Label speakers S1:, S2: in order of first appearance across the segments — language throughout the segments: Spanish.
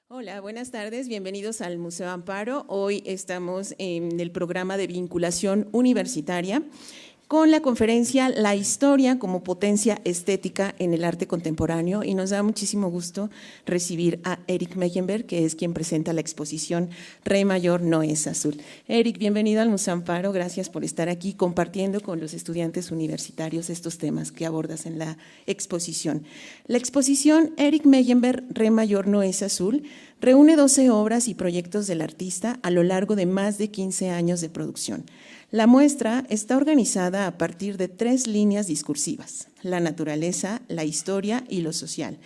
S1: Hola, buenas tardes, bienvenidos al Museo Amparo. Hoy estamos en el programa de vinculación universitaria con la conferencia La historia como potencia estética en el arte contemporáneo, y nos da muchísimo gusto recibir a Eric Meyenberg, que es quien presenta la exposición Re mayor no es azul. Eric, bienvenido al Museo Amparo, gracias por estar aquí compartiendo con los estudiantes universitarios estos temas que abordas en la exposición. La exposición Eric Meyenberg, Re mayor no es azul, reúne 12 obras y proyectos del artista a lo largo de más de 15 años de producción. La muestra está organizada a partir de 3 líneas discursivas: la naturaleza, la historia y lo social,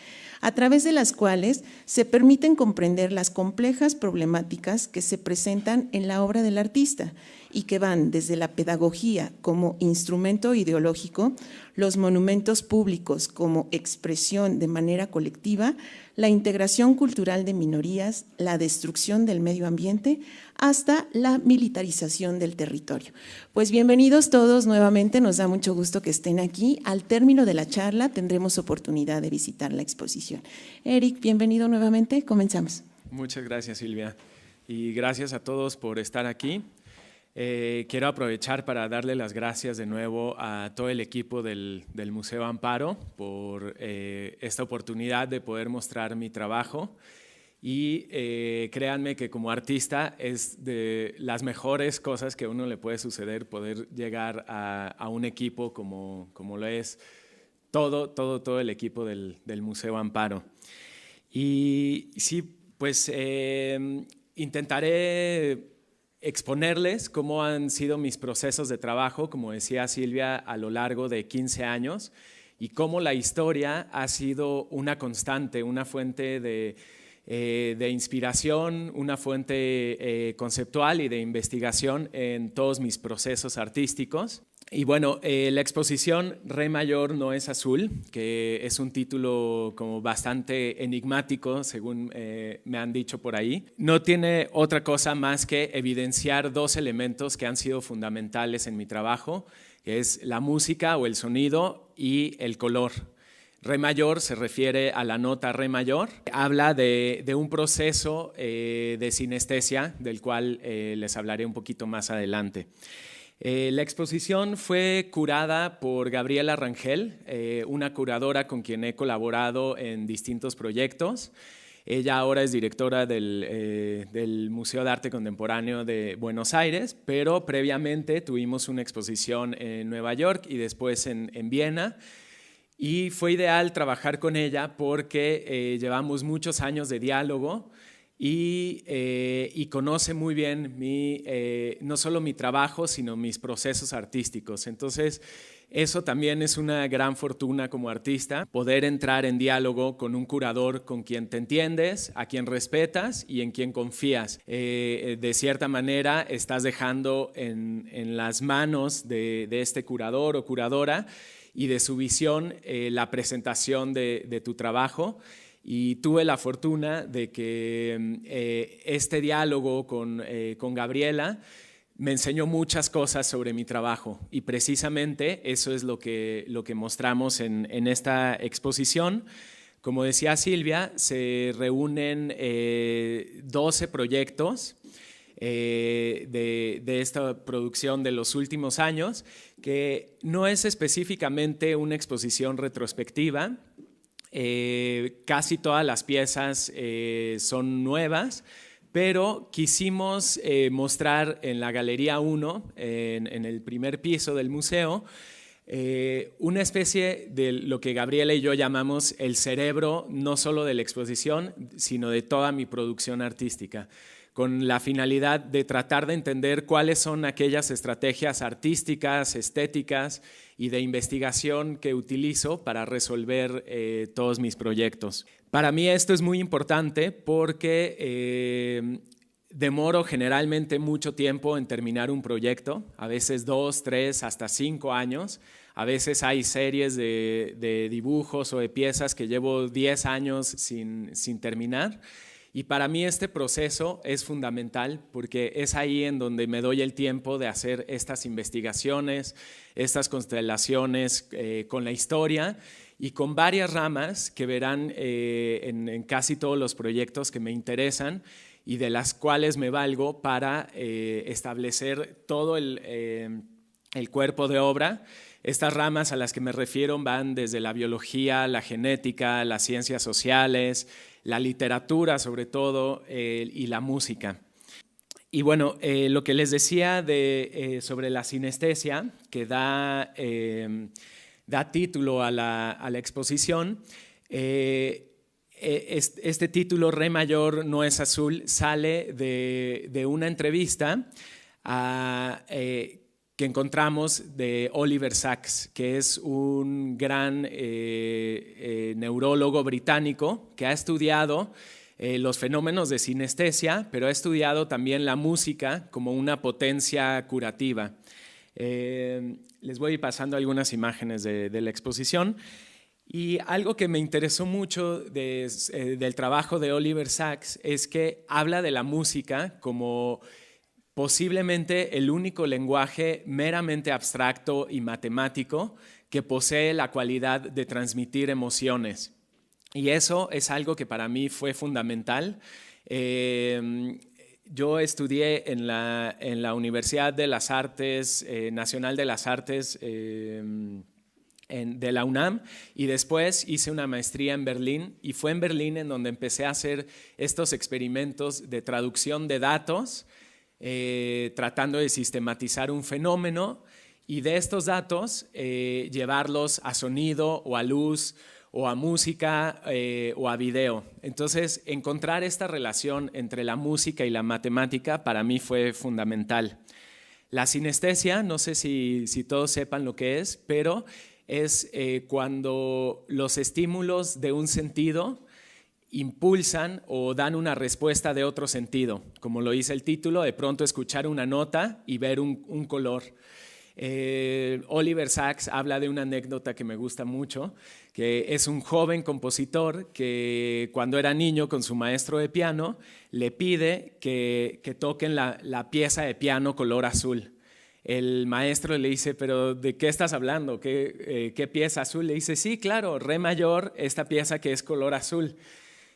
S1: a través de las cuales se permiten comprender las complejas problemáticas que se presentan en la obra del artista y que van desde la pedagogía como instrumento ideológico, los monumentos públicos como expresión de manera colectiva, la integración cultural de minorías, la destrucción del medio ambiente, hasta la militarización del territorio. Pues bienvenidos todos nuevamente, nos da mucho gusto que estén aquí. Al término de la charla tendremos oportunidad de visitar la exposición. Eric, bienvenido nuevamente, comenzamos.
S2: Muchas gracias, Silvia, y gracias a todos por estar aquí. Quiero aprovechar para darle las gracias de nuevo a todo el equipo del Museo Amparo por esta oportunidad de poder mostrar mi trabajo. Y créanme que como artista es de las mejores cosas que a uno le puede suceder poder llegar a un equipo como lo es todo el equipo del Museo Amparo. Y sí, pues intentaré exponerles cómo han sido mis procesos de trabajo, como decía Silvia, a lo largo de 15 años y cómo la historia ha sido una constante, una fuente de inspiración, una fuente conceptual y de investigación en todos mis procesos artísticos. Y bueno, la exposición Re mayor no es azul, que es un título como bastante enigmático, según me han dicho por ahí, no tiene otra cosa más que evidenciar 2 elementos que han sido fundamentales en mi trabajo, que es la música o el sonido y el color. Re mayor se refiere a la nota re mayor, habla de un proceso de sinestesia, del cual les hablaré un poquito más adelante. La exposición fue curada por Gabriela Rangel, una curadora con quien he colaborado en distintos proyectos. Ella ahora es directora del Museo de Arte Contemporáneo de Buenos Aires, pero previamente tuvimos una exposición en Nueva York y después en Viena. Y fue ideal trabajar con ella porque llevamos muchos años de diálogo y conoce muy bien no solo mi trabajo, sino mis procesos artísticos. Entonces, eso también es una gran fortuna como artista, poder entrar en diálogo con un curador con quien te entiendes, a quien respetas y en quien confías. De cierta manera, estás dejando en las manos de este curador o curadora y de su visión la presentación de tu trabajo. Y tuve la fortuna de que este diálogo con Gabriela me enseñó muchas cosas sobre mi trabajo, y precisamente eso es lo que mostramos en esta exposición. Como decía Silvia, se reúnen 12 proyectos de esta producción de los últimos años, que no es específicamente una exposición retrospectiva. Casi todas las piezas son nuevas, pero quisimos mostrar en la Galería 1, en el primer piso del museo, una especie de lo que Gabriela y yo llamamos el cerebro, no solo de la exposición, sino de toda mi producción artística, con la finalidad de tratar de entender cuáles son aquellas estrategias artísticas, estéticas y de investigación que utilizo para resolver todos mis proyectos. Para mí esto es muy importante porque demoro generalmente mucho tiempo en terminar un proyecto, a veces 2, 3, hasta 5 años. A veces hay series de dibujos o de piezas que llevo 10 años sin terminar. Y para mí este proceso es fundamental porque es ahí en donde me doy el tiempo de hacer estas investigaciones, estas constelaciones con la historia y con varias ramas que verán en casi todos los proyectos que me interesan y de las cuales me valgo para establecer todo el cuerpo de obra. Estas ramas a las que me refiero van desde la biología, la genética, las ciencias sociales, la literatura sobre todo y la música. Y bueno, lo que les decía sobre la sinestesia, que da título a la exposición, este título, Re mayor no es azul, sale de una entrevista que encontramos de Oliver Sacks, que es un gran neurólogo británico que ha estudiado los fenómenos de sinestesia, pero ha estudiado también la música como una potencia curativa. Les voy a ir pasando algunas imágenes de la exposición. Y algo que me interesó mucho del trabajo de Oliver Sacks es que habla de la música como posiblemente el único lenguaje meramente abstracto y matemático que posee la cualidad de transmitir emociones. Y eso es algo que para mí fue fundamental. Yo estudié en la Universidad de las Artes, Nacional de las Artes de la UNAM, y después hice una maestría en Berlín, y fue en Berlín en donde empecé a hacer estos experimentos de traducción de datos, tratando de sistematizar un fenómeno y de estos datos llevarlos a sonido o a luz o a música o a video. Entonces, encontrar esta relación entre la música y la matemática para mí fue fundamental. La sinestesia, no sé si todos sepan lo que es, pero es cuando los estímulos de un sentido impulsan o dan una respuesta de otro sentido. Como lo dice el título, de pronto escuchar una nota y ver un color. Oliver Sacks habla de una anécdota que me gusta mucho, que es un joven compositor que cuando era niño con su maestro de piano le pide que toquen la pieza de piano color azul. El maestro le dice, ¿pero de qué estás hablando? ¿Qué pieza azul? Le dice, sí, claro, re mayor, esta pieza que es color azul.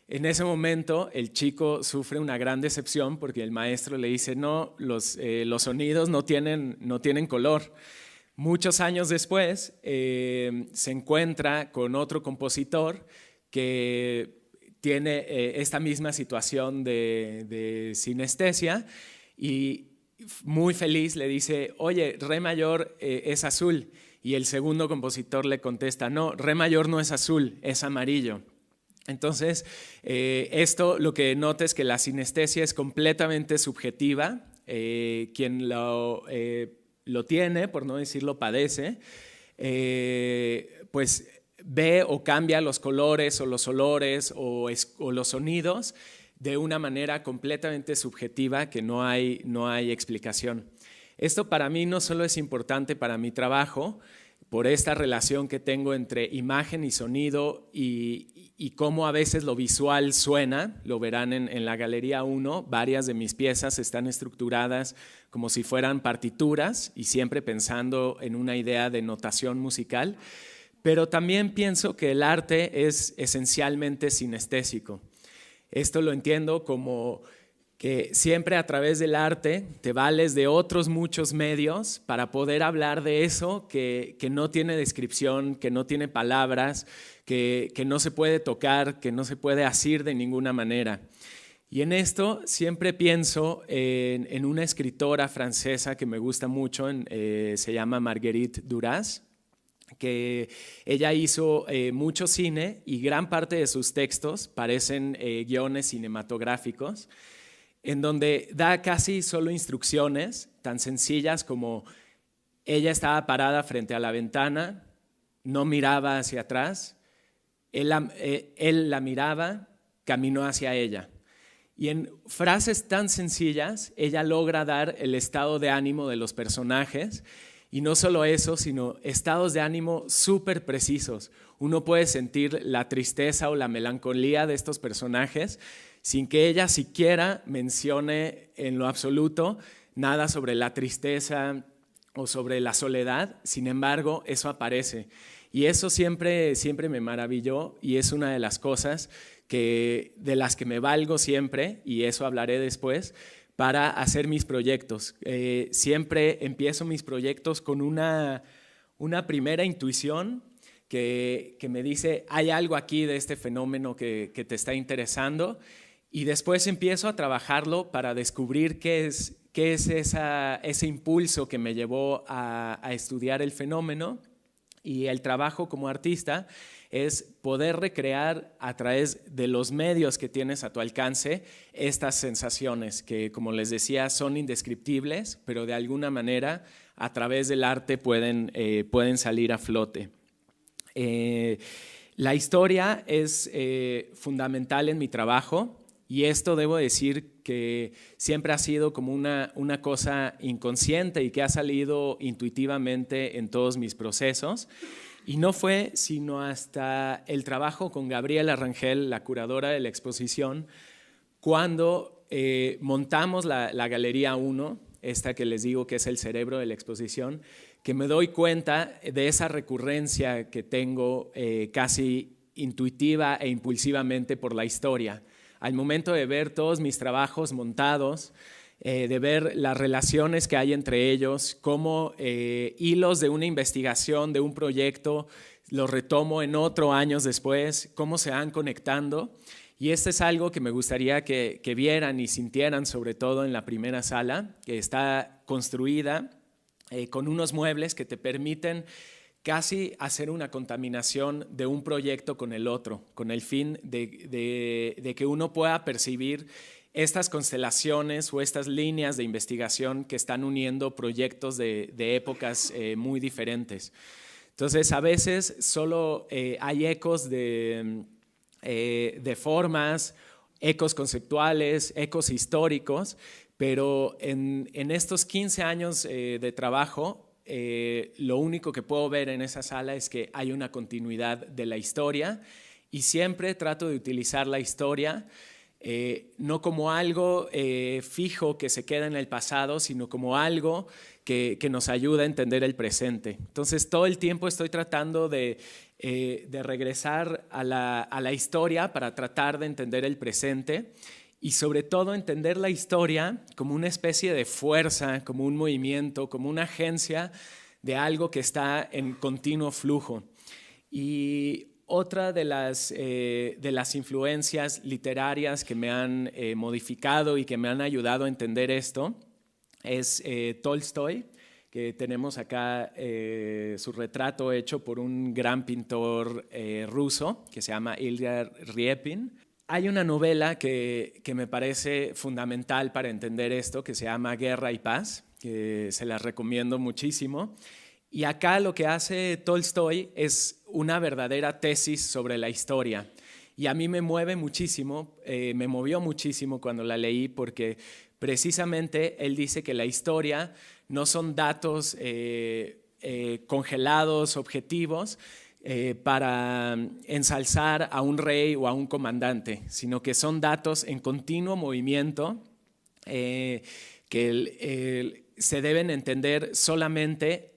S2: En ese momento el chico sufre una gran decepción porque el maestro le dice, no, los sonidos no tienen color. Muchos años después se encuentra con otro compositor que tiene esta misma situación de sinestesia y muy feliz le dice, oye, re mayor es azul. Y el segundo compositor le contesta, no, re mayor no es azul, es amarillo. Entonces, esto lo que nota es que la sinestesia es completamente subjetiva. Quien lo tiene, por no decirlo padece, pues ve o cambia los colores o los olores o los sonidos de una manera completamente subjetiva que no hay explicación. Esto para mí no solo es importante para mi trabajo, por esta relación que tengo entre imagen y sonido y cómo a veces lo visual suena, lo verán en la Galería 1, varias de mis piezas están estructuradas como si fueran partituras y siempre pensando en una idea de notación musical, pero también pienso que el arte es esencialmente sinestésico. Esto lo entiendo como que siempre a través del arte te vales de otros muchos medios para poder hablar de eso que no tiene descripción, que no tiene palabras, que no se puede tocar, que no se puede asir de ninguna manera. Y en esto siempre pienso en una escritora francesa que me gusta mucho, se llama Marguerite Duras, que ella hizo mucho cine y gran parte de sus textos parecen guiones cinematográficos, en donde da casi solo instrucciones tan sencillas como ella estaba parada frente a la ventana, no miraba hacia atrás, él la miraba, caminó hacia ella. Y en frases tan sencillas, ella logra dar el estado de ánimo de los personajes, y no solo eso, sino estados de ánimo súper precisos. Uno puede sentir la tristeza o la melancolía de estos personajes, sin que ella siquiera mencione en lo absoluto nada sobre la tristeza o sobre la soledad. Sin embargo, eso aparece. Y eso siempre me maravilló y es una de las cosas de las que me valgo siempre, y eso hablaré después, para hacer mis proyectos. Siempre empiezo mis proyectos con una primera intuición que me dice, hay algo aquí de este fenómeno que te está interesando, y después empiezo a trabajarlo para descubrir qué es ese impulso que me llevó a estudiar el fenómeno. Y el trabajo como artista es poder recrear a través de los medios que tienes a tu alcance estas sensaciones que, como les decía, son indescriptibles, pero de alguna manera a través del arte pueden salir a flote. La historia es fundamental en mi trabajo, y esto debo decir que siempre ha sido como una cosa inconsciente y que ha salido intuitivamente en todos mis procesos. Y no fue sino hasta el trabajo con Gabriela Rangel, la curadora de la exposición, cuando montamos la Galería 1, esta que les digo que es el cerebro de la exposición, que me doy cuenta de esa recurrencia que tengo casi intuitiva e impulsivamente por la historia. Al momento de ver todos mis trabajos montados, de ver las relaciones que hay entre ellos, cómo hilos de una investigación, de un proyecto, los retomo en otro años después, cómo se van conectando. Y este es algo que me gustaría que vieran y sintieran, sobre todo en la primera sala, que está construida con unos muebles que te permiten casi hacer una contaminación de un proyecto con el otro, con el fin de que uno pueda percibir estas constelaciones o estas líneas de investigación que están uniendo proyectos de épocas muy diferentes. Entonces, a veces solo hay ecos de formas, ecos conceptuales, ecos históricos, pero en estos 15 años de trabajo, lo único que puedo ver en esa sala es que hay una continuidad de la historia, y siempre trato de utilizar la historia no como algo fijo que se queda en el pasado, sino como algo que nos ayuda a entender el presente. Entonces, todo el tiempo estoy tratando de regresar a la historia para tratar de entender el presente, y sobre todo entender la historia como una especie de fuerza, como un movimiento, como una agencia de algo que está en continuo flujo. Y otra de las influencias literarias que me han modificado y que me han ayudado a entender esto es Tolstoy, que tenemos acá su retrato hecho por un gran pintor ruso que se llama Ilya Repin. Hay una novela que me parece fundamental para entender esto, que se llama Guerra y Paz, que se las recomiendo muchísimo. Y acá lo que hace Tolstoy es una verdadera tesis sobre la historia. Y a mí me mueve muchísimo, me movió muchísimo cuando la leí, porque precisamente él dice que la historia no son datos congelados, objetivos, para ensalzar a un rey o a un comandante, sino que son datos en continuo movimiento que se deben entender solamente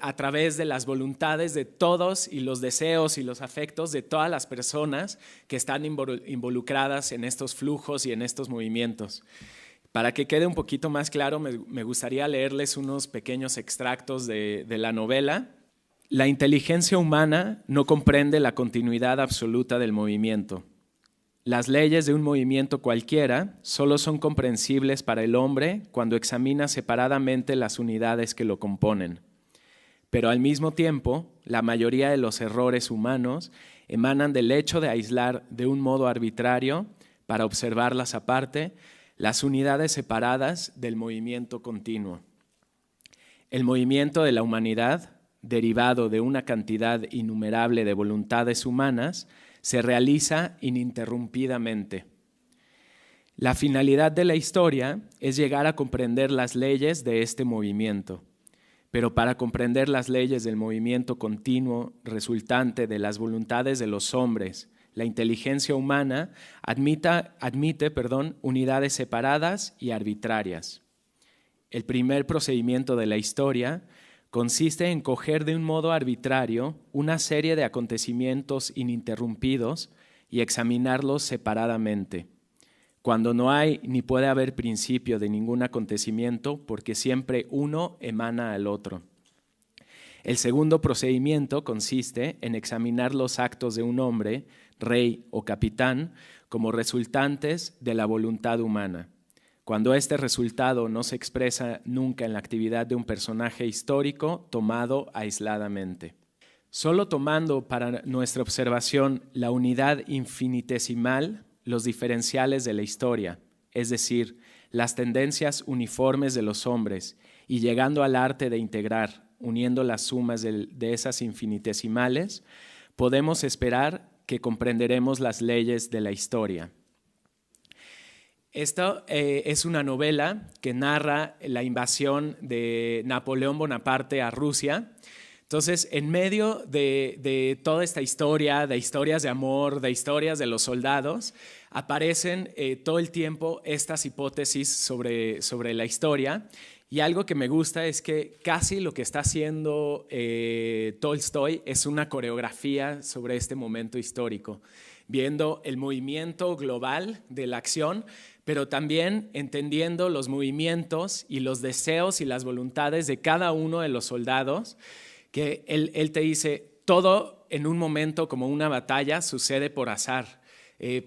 S2: a través de las voluntades de todos y los deseos y los afectos de todas las personas que están involucradas en estos flujos y en estos movimientos. Para que quede un poquito más claro, me gustaría leerles unos pequeños extractos de la novela. La inteligencia humana no comprende la continuidad absoluta del movimiento. Las leyes de un movimiento cualquiera solo son comprensibles para el hombre cuando examina separadamente las unidades que lo componen. Pero al mismo tiempo, la mayoría de los errores humanos emanan del hecho de aislar de un modo arbitrario, para observarlas aparte, las unidades separadas del movimiento continuo. El movimiento de la humanidad, derivado de una cantidad innumerable de voluntades humanas, se realiza ininterrumpidamente. La finalidad de la historia es llegar a comprender las leyes de este movimiento, pero para comprender las leyes del movimiento continuo resultante de las voluntades de los hombres, la inteligencia humana admite unidades separadas y arbitrarias. El primer procedimiento de la historia Consiste en coger de un modo arbitrario una serie de acontecimientos ininterrumpidos y examinarlos separadamente, cuando no hay ni puede haber principio de ningún acontecimiento, porque siempre uno emana al otro. El segundo procedimiento consiste en examinar los actos de un hombre, rey o capitán, como resultantes de la voluntad humana, cuando este resultado no se expresa nunca en la actividad de un personaje histórico tomado aisladamente. Solo tomando para nuestra observación la unidad infinitesimal, los diferenciales de la historia, es decir, las tendencias uniformes de los hombres, y llegando al arte de integrar, uniendo las sumas de esas infinitesimales, podemos esperar que comprenderemos las leyes de la historia. Esto es una novela que narra la invasión de Napoleón Bonaparte a Rusia. Entonces, en medio de toda esta historia, de historias de amor, de historias de los soldados, aparecen todo el tiempo estas hipótesis sobre la historia. Y algo que me gusta es que casi lo que está haciendo Tolstoy es una coreografía sobre este momento histórico, viendo el movimiento global de la acción, pero también entendiendo los movimientos y los deseos y las voluntades de cada uno de los soldados, que él te dice, todo en un momento como una batalla sucede por azar.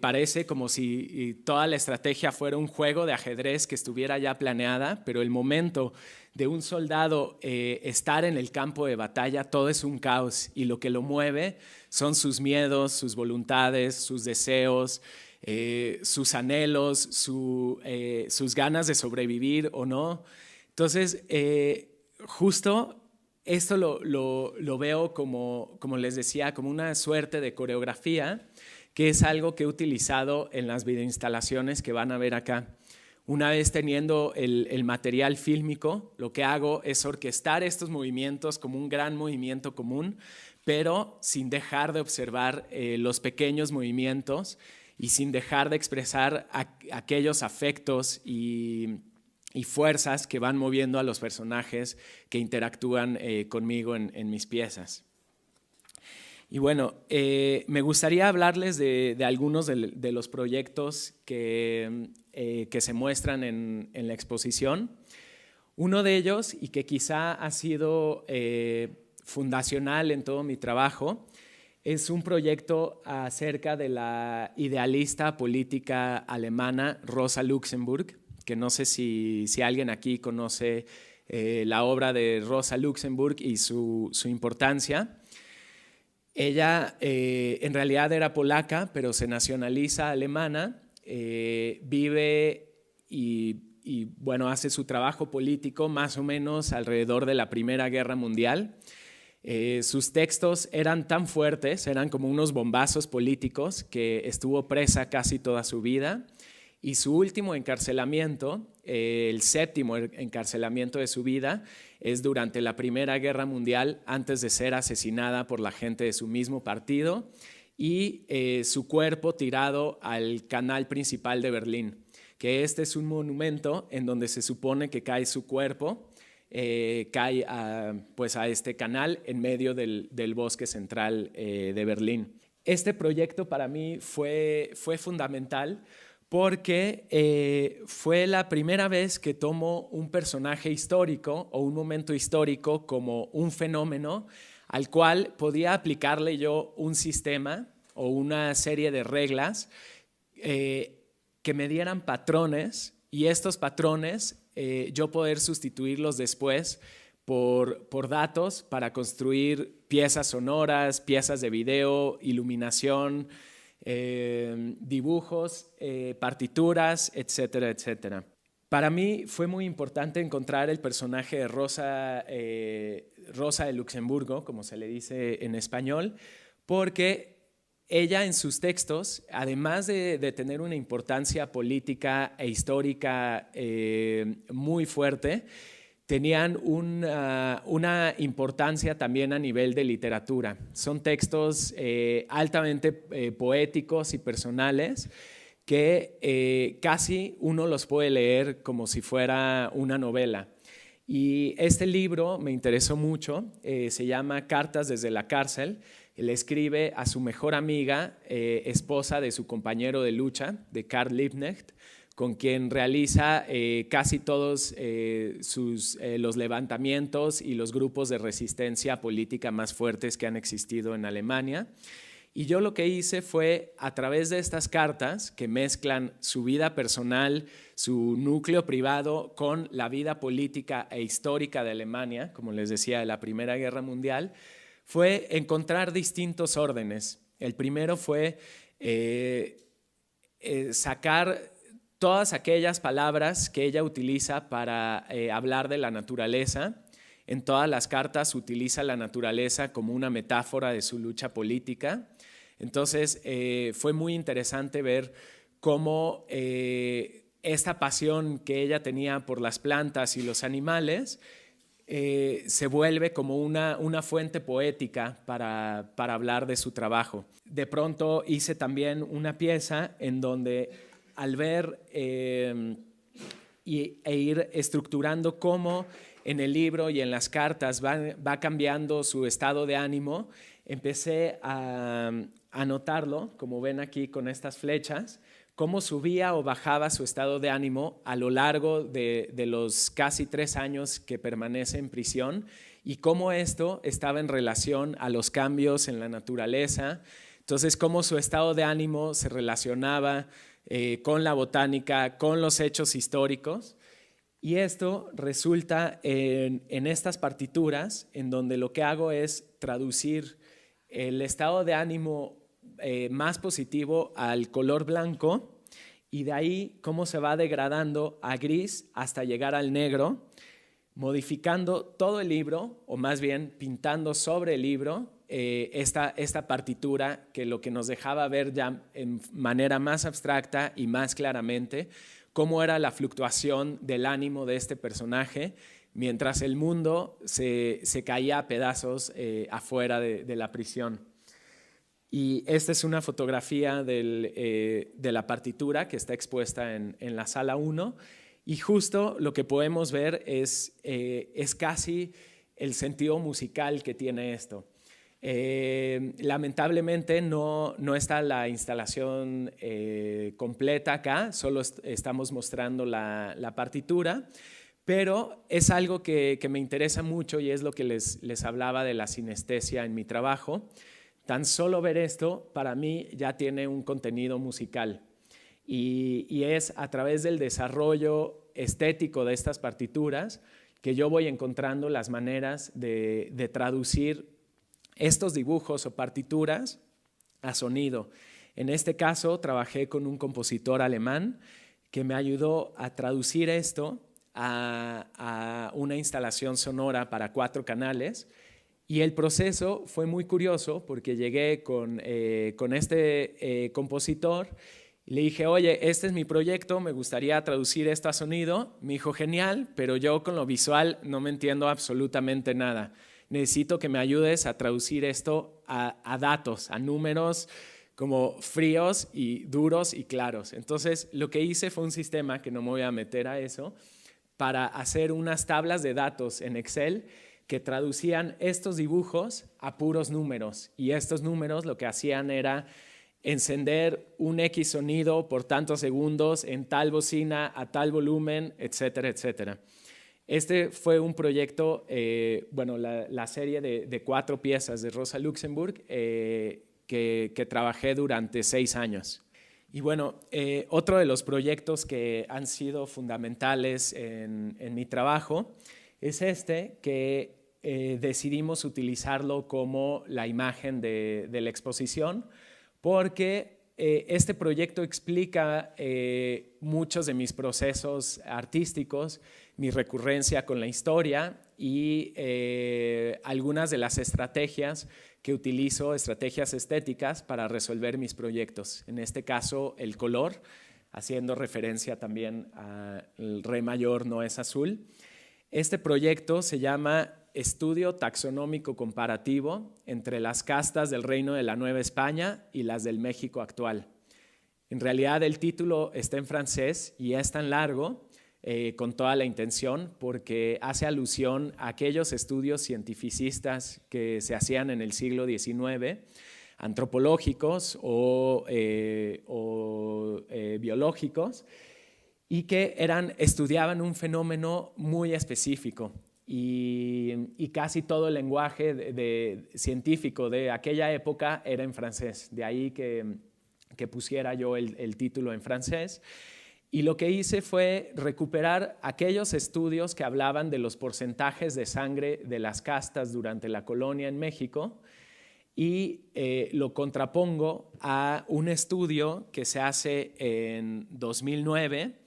S2: Parece como si toda la estrategia fuera un juego de ajedrez que estuviera ya planeada, pero el momento de un soldado estar en el campo de batalla, todo es un caos, y lo que lo mueve son sus miedos, sus voluntades, sus deseos, sus anhelos, sus ganas de sobrevivir o no. Entonces, justo esto lo veo como les decía, como una suerte de coreografía, que es algo que he utilizado en las videoinstalaciones que van a ver acá. Una vez teniendo el material fílmico, lo que hago es orquestar estos movimientos como un gran movimiento común, pero sin dejar de observar los pequeños movimientos y sin dejar de expresar aquellos afectos y fuerzas que van moviendo a los personajes que interactúan conmigo en mis piezas. Y bueno, me gustaría hablarles de algunos de los proyectos que se muestran en la exposición. Uno de ellos, y que quizá ha sido fundacional en todo mi trabajo, es un proyecto acerca de la idealista política alemana Rosa Luxemburg, que no sé si alguien aquí conoce la obra de Rosa Luxemburg y su importancia. Ella en realidad era polaca, pero se nacionaliza alemana, vive y bueno, hace su trabajo político más o menos alrededor de la Primera Guerra Mundial. Sus textos eran tan fuertes, eran como unos bombazos políticos, que estuvo presa casi toda su vida. Y su último encarcelamiento, el séptimo encarcelamiento de su vida, es durante la Primera Guerra Mundial, antes de ser asesinada por la gente de su mismo partido, y su cuerpo tirado al canal principal de Berlín, que este es un monumento en donde se supone que cae su cuerpo, cae a este canal en medio del bosque central de Berlín. Este proyecto para mí fue fundamental, porque fue la primera vez que tomo un personaje histórico o un momento histórico como un fenómeno al cual podía aplicarle yo un sistema o una serie de reglas que me dieran patrones, y estos patrones yo poder sustituirlos después por datos para construir piezas sonoras, piezas de video, iluminación, dibujos, partituras, etcétera, etcétera. Para mí fue muy importante encontrar el personaje de Rosa de Luxemburgo, como se le dice en español, porque ella en sus textos, además de tener una importancia política e histórica muy fuerte, tenían una importancia también a nivel de literatura. Son textos altamente poéticos y personales que casi uno los puede leer como si fuera una novela. Y este libro me interesó mucho, se llama Cartas desde la cárcel. Él escribe a su mejor amiga, esposa de su compañero de lucha, de Karl Liebknecht, con quien realiza casi todos los levantamientos y los grupos de resistencia política más fuertes que han existido en Alemania. Y yo lo que hice fue, a través de estas cartas que mezclan su vida personal, su núcleo privado, con la vida política e histórica de Alemania, como les decía, de la Primera Guerra Mundial, fue encontrar distintos órdenes. El primero fue sacar todas aquellas palabras que ella utiliza para hablar de la naturaleza. En todas las cartas utiliza la naturaleza como una metáfora de su lucha política. Entonces fue muy interesante ver cómo esta pasión que ella tenía por las plantas y los animales se vuelve como una fuente poética para hablar de su trabajo. De pronto hice también una pieza en donde, al ver e ir estructurando cómo en el libro y en las cartas va cambiando su estado de ánimo, empecé a notarlo, como ven aquí con estas flechas, cómo subía o bajaba su estado de ánimo a lo largo de los casi 3 años que permanece en prisión, y cómo esto estaba en relación a los cambios en la naturaleza. Entonces, cómo su estado de ánimo se relacionaba con la botánica, con los hechos históricos. Y esto resulta en estas partituras, en donde lo que hago es traducir el estado de ánimo más positivo al color blanco, y de ahí cómo se va degradando a gris hasta llegar al negro, modificando todo el libro, o más bien pintando sobre el libro esta partitura, que lo que nos dejaba ver ya en manera más abstracta y más claramente cómo era la fluctuación del ánimo de este personaje mientras el mundo se caía a pedazos afuera de la prisión. Y esta es una fotografía de la partitura que está expuesta en la sala 1, y justo lo que podemos ver es casi el sentido musical que tiene esto. Lamentablemente no está la instalación completa acá, solo estamos mostrando la partitura, pero es algo que me interesa mucho, y es lo que les hablaba de la sinestesia en mi trabajo. Tan solo ver esto para mí ya tiene un contenido musical, y es a través del desarrollo estético de estas partituras que yo voy encontrando las maneras de traducir estos dibujos o partituras a sonido. En este caso trabajé con un compositor alemán que me ayudó a traducir esto a una instalación sonora para 4 canales, y el proceso fue muy curioso porque llegué con este compositor y le dije: oye, este es mi proyecto, me gustaría traducir esto a sonido. Me dijo: genial, pero yo con lo visual no me entiendo absolutamente nada. Necesito que me ayudes a traducir esto a datos, a números como fríos y duros y claros. Entonces, lo que hice fue un sistema, que no me voy a meter a eso, para hacer unas tablas de datos en Excel que traducían estos dibujos a puros números, y estos números lo que hacían era encender un X sonido por tantos segundos en tal bocina, a tal volumen, etcétera, etcétera. Este fue un proyecto, la serie de 4 piezas de Rosa Luxemburg que trabajé durante 6 años. Y bueno, otro de los proyectos que han sido fundamentales en mi trabajo es este, que decidimos utilizarlo como la imagen de la exposición, porque este proyecto explica muchos de mis procesos artísticos, mi recurrencia con la historia y algunas de las estrategias que utilizo, estrategias estéticas para resolver mis proyectos. En este caso, el color, haciendo referencia también al re mayor no es azul. Este proyecto se llama Estudio Taxonómico Comparativo entre las castas del Reino de la Nueva España y las del México actual. En realidad el título está en francés y es tan largo con toda la intención, porque hace alusión a aquellos estudios cientificistas que se hacían en el siglo XIX, antropológicos o biológicos, y que estudiaban un fenómeno muy específico. Y casi todo el lenguaje científico de aquella época era en francés, de ahí que pusiera yo el título en francés. Y lo que hice fue recuperar aquellos estudios que hablaban de los porcentajes de sangre de las castas durante la colonia en México y lo contrapongo a un estudio que se hace en 2009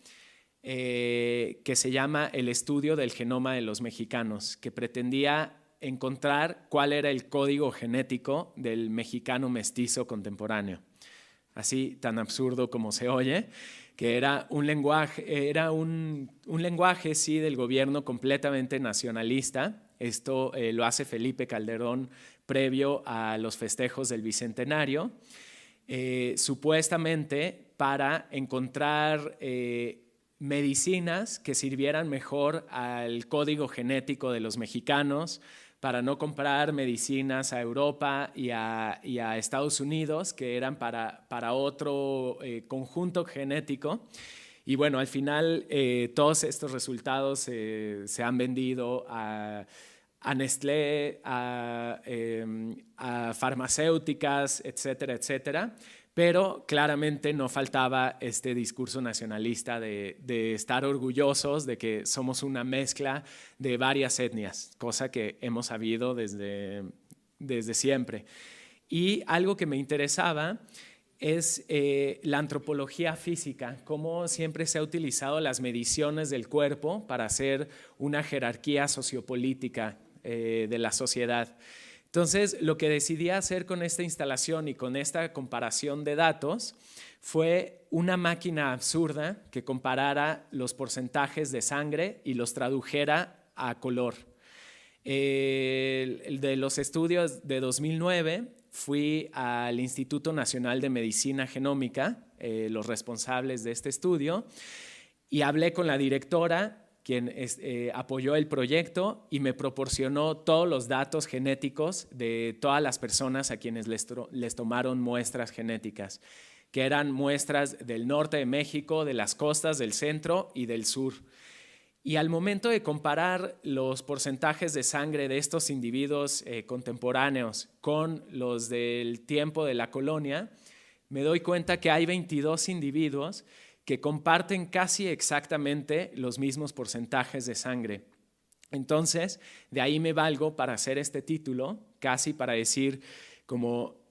S2: que se llama El estudio del genoma de los mexicanos, que pretendía encontrar cuál era el código genético del mexicano mestizo contemporáneo. Así tan absurdo como se oye, que era un lenguaje sí, del gobierno completamente nacionalista. Esto lo hace Felipe Calderón previo a los festejos del Bicentenario, supuestamente para encontrar medicinas que sirvieran mejor al código genético de los mexicanos, para no comprar medicinas a Europa y a Estados Unidos, que eran para otro conjunto genético. Y bueno, al final todos estos resultados se han vendido a Nestlé, a farmacéuticas, etcétera, etcétera. Pero claramente no faltaba este discurso nacionalista de estar orgullosos de que somos una mezcla de varias etnias, cosa que hemos sabido desde siempre. Y algo que me interesaba es la antropología física, cómo siempre se ha utilizado las mediciones del cuerpo para hacer una jerarquía sociopolítica de la sociedad. Entonces, lo que decidí hacer con esta instalación y con esta comparación de datos fue una máquina absurda que comparara los porcentajes de sangre y los tradujera a color. El de los estudios de 2009 fui al Instituto Nacional de Medicina Genómica, los responsables de este estudio, y hablé con la directora, quien apoyó el proyecto y me proporcionó todos los datos genéticos de todas las personas a quienes les tomaron muestras genéticas, que eran muestras del norte de México, de las costas, del centro y del sur. Y al momento de comparar los porcentajes de sangre de estos individuos contemporáneos con los del tiempo de la colonia, me doy cuenta que hay 22 individuos que comparten casi exactamente los mismos porcentajes de sangre. Entonces, de ahí me valgo para hacer este título, casi para decir como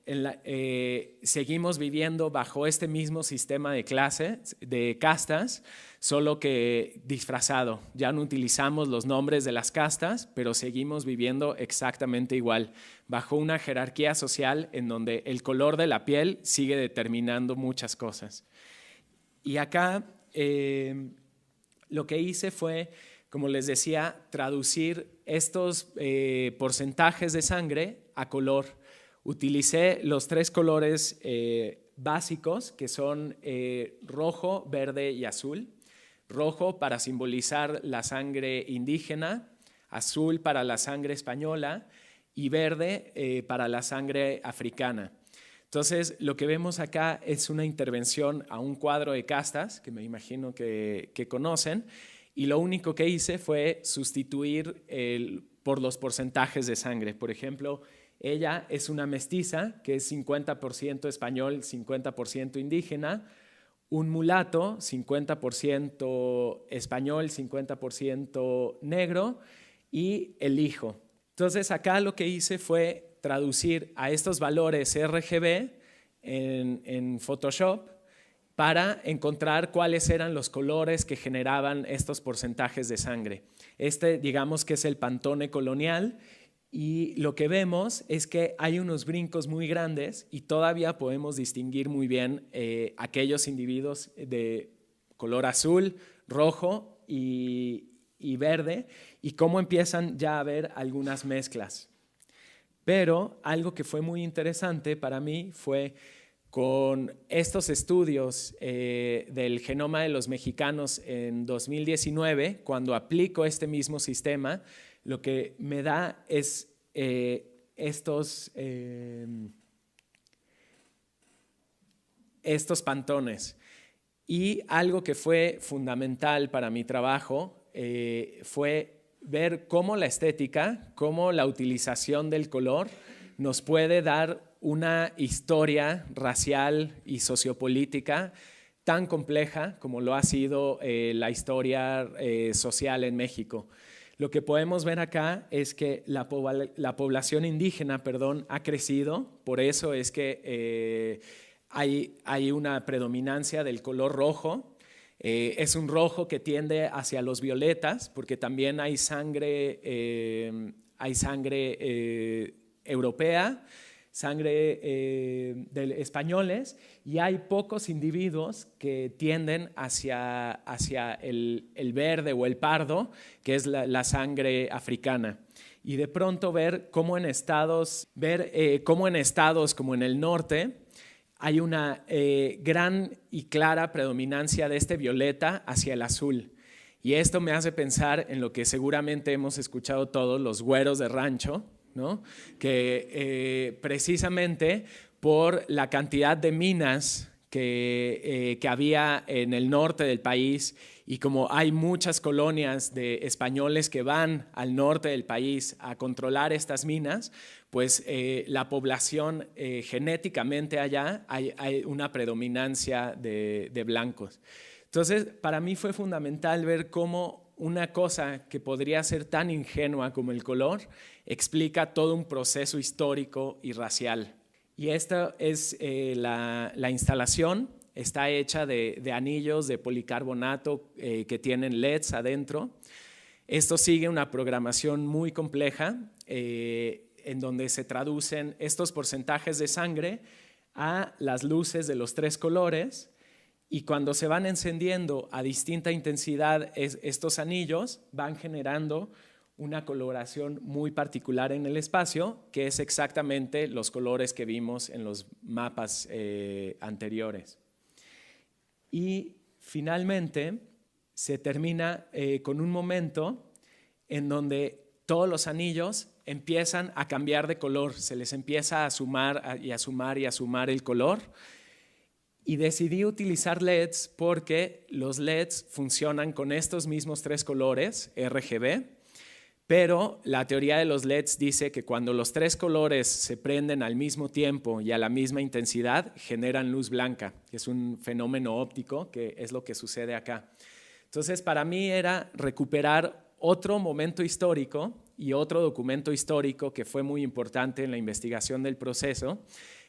S2: seguimos viviendo bajo este mismo sistema de clases, de castas, solo que disfrazado. Ya no utilizamos los nombres de las castas, pero seguimos viviendo exactamente igual, bajo una jerarquía social en donde el color de la piel sigue determinando muchas cosas. Y acá lo que hice fue, como les decía, traducir estos porcentajes de sangre a color. Utilicé los 3 colores básicos, que son rojo, verde y azul. Rojo para simbolizar la sangre indígena, azul para la sangre española y verde para la sangre africana. Entonces, lo que vemos acá es una intervención a un cuadro de castas, que me imagino que conocen, y lo único que hice fue sustituir por los porcentajes de sangre. Por ejemplo, ella es una mestiza, que es 50% español, 50% indígena, un mulato, 50% español, 50% negro, y el hijo. Entonces, acá lo que hice fue traducir a estos valores RGB en Photoshop para encontrar cuáles eran los colores que generaban estos porcentajes de sangre. Digamos que es el Pantone colonial, y lo que vemos es que hay unos brincos muy grandes y todavía podemos distinguir muy bien aquellos individuos de color azul, rojo y verde, y cómo empiezan ya a haber algunas mezclas. Pero algo que fue muy interesante para mí fue Con estos estudios del genoma de los mexicanos en 2019, cuando aplico este mismo sistema, lo que me da es estos pantones. Y algo que fue fundamental para mi trabajo fue ver cómo la estética, cómo la utilización del color nos puede dar una historia racial y sociopolítica tan compleja como lo ha sido la historia social en México. Lo que podemos ver acá es que la población indígena, ha crecido, por eso es que hay una predominancia del color rojo. Es un rojo que tiende hacia los violetas, porque también hay sangre europea, sangre de españoles, y hay pocos individuos que tienden hacia el verde o el pardo, que es la sangre africana. Y de pronto ver cómo en estados como en el norte hay una gran y clara predominancia de este violeta hacia el azul. Y esto me hace pensar en lo que seguramente hemos escuchado todos, los güeros de rancho, ¿no? Que precisamente por la cantidad de minas que había en el norte del país, y como hay muchas colonias de españoles que van al norte del país a controlar estas minas, pues la población genéticamente allá hay una predominancia de blancos. Entonces, para mí fue fundamental ver cómo una cosa que podría ser tan ingenua como el color explica todo un proceso histórico y racial. Y esta es la instalación. Está hecha de anillos de policarbonato que tienen LEDs adentro. Esto sigue una programación muy compleja en donde se traducen estos porcentajes de sangre a las luces de los 3 colores, y cuando se van encendiendo a distinta intensidad estos anillos van generando una coloración muy particular en el espacio, que es exactamente los colores que vimos en los mapas anteriores. Y finalmente se termina con un momento en donde todos los anillos empiezan a cambiar de color, se les empieza a sumar y a sumar y a sumar el color. Y decidí utilizar LEDs porque los LEDs funcionan con estos mismos 3 colores, RGB, pero la teoría de los LEDs dice que cuando los 3 colores se prenden al mismo tiempo y a la misma intensidad, generan luz blanca, que es un fenómeno óptico, que es lo que sucede acá. Entonces, para mí era recuperar otro momento histórico y otro documento histórico que fue muy importante en la investigación del proceso.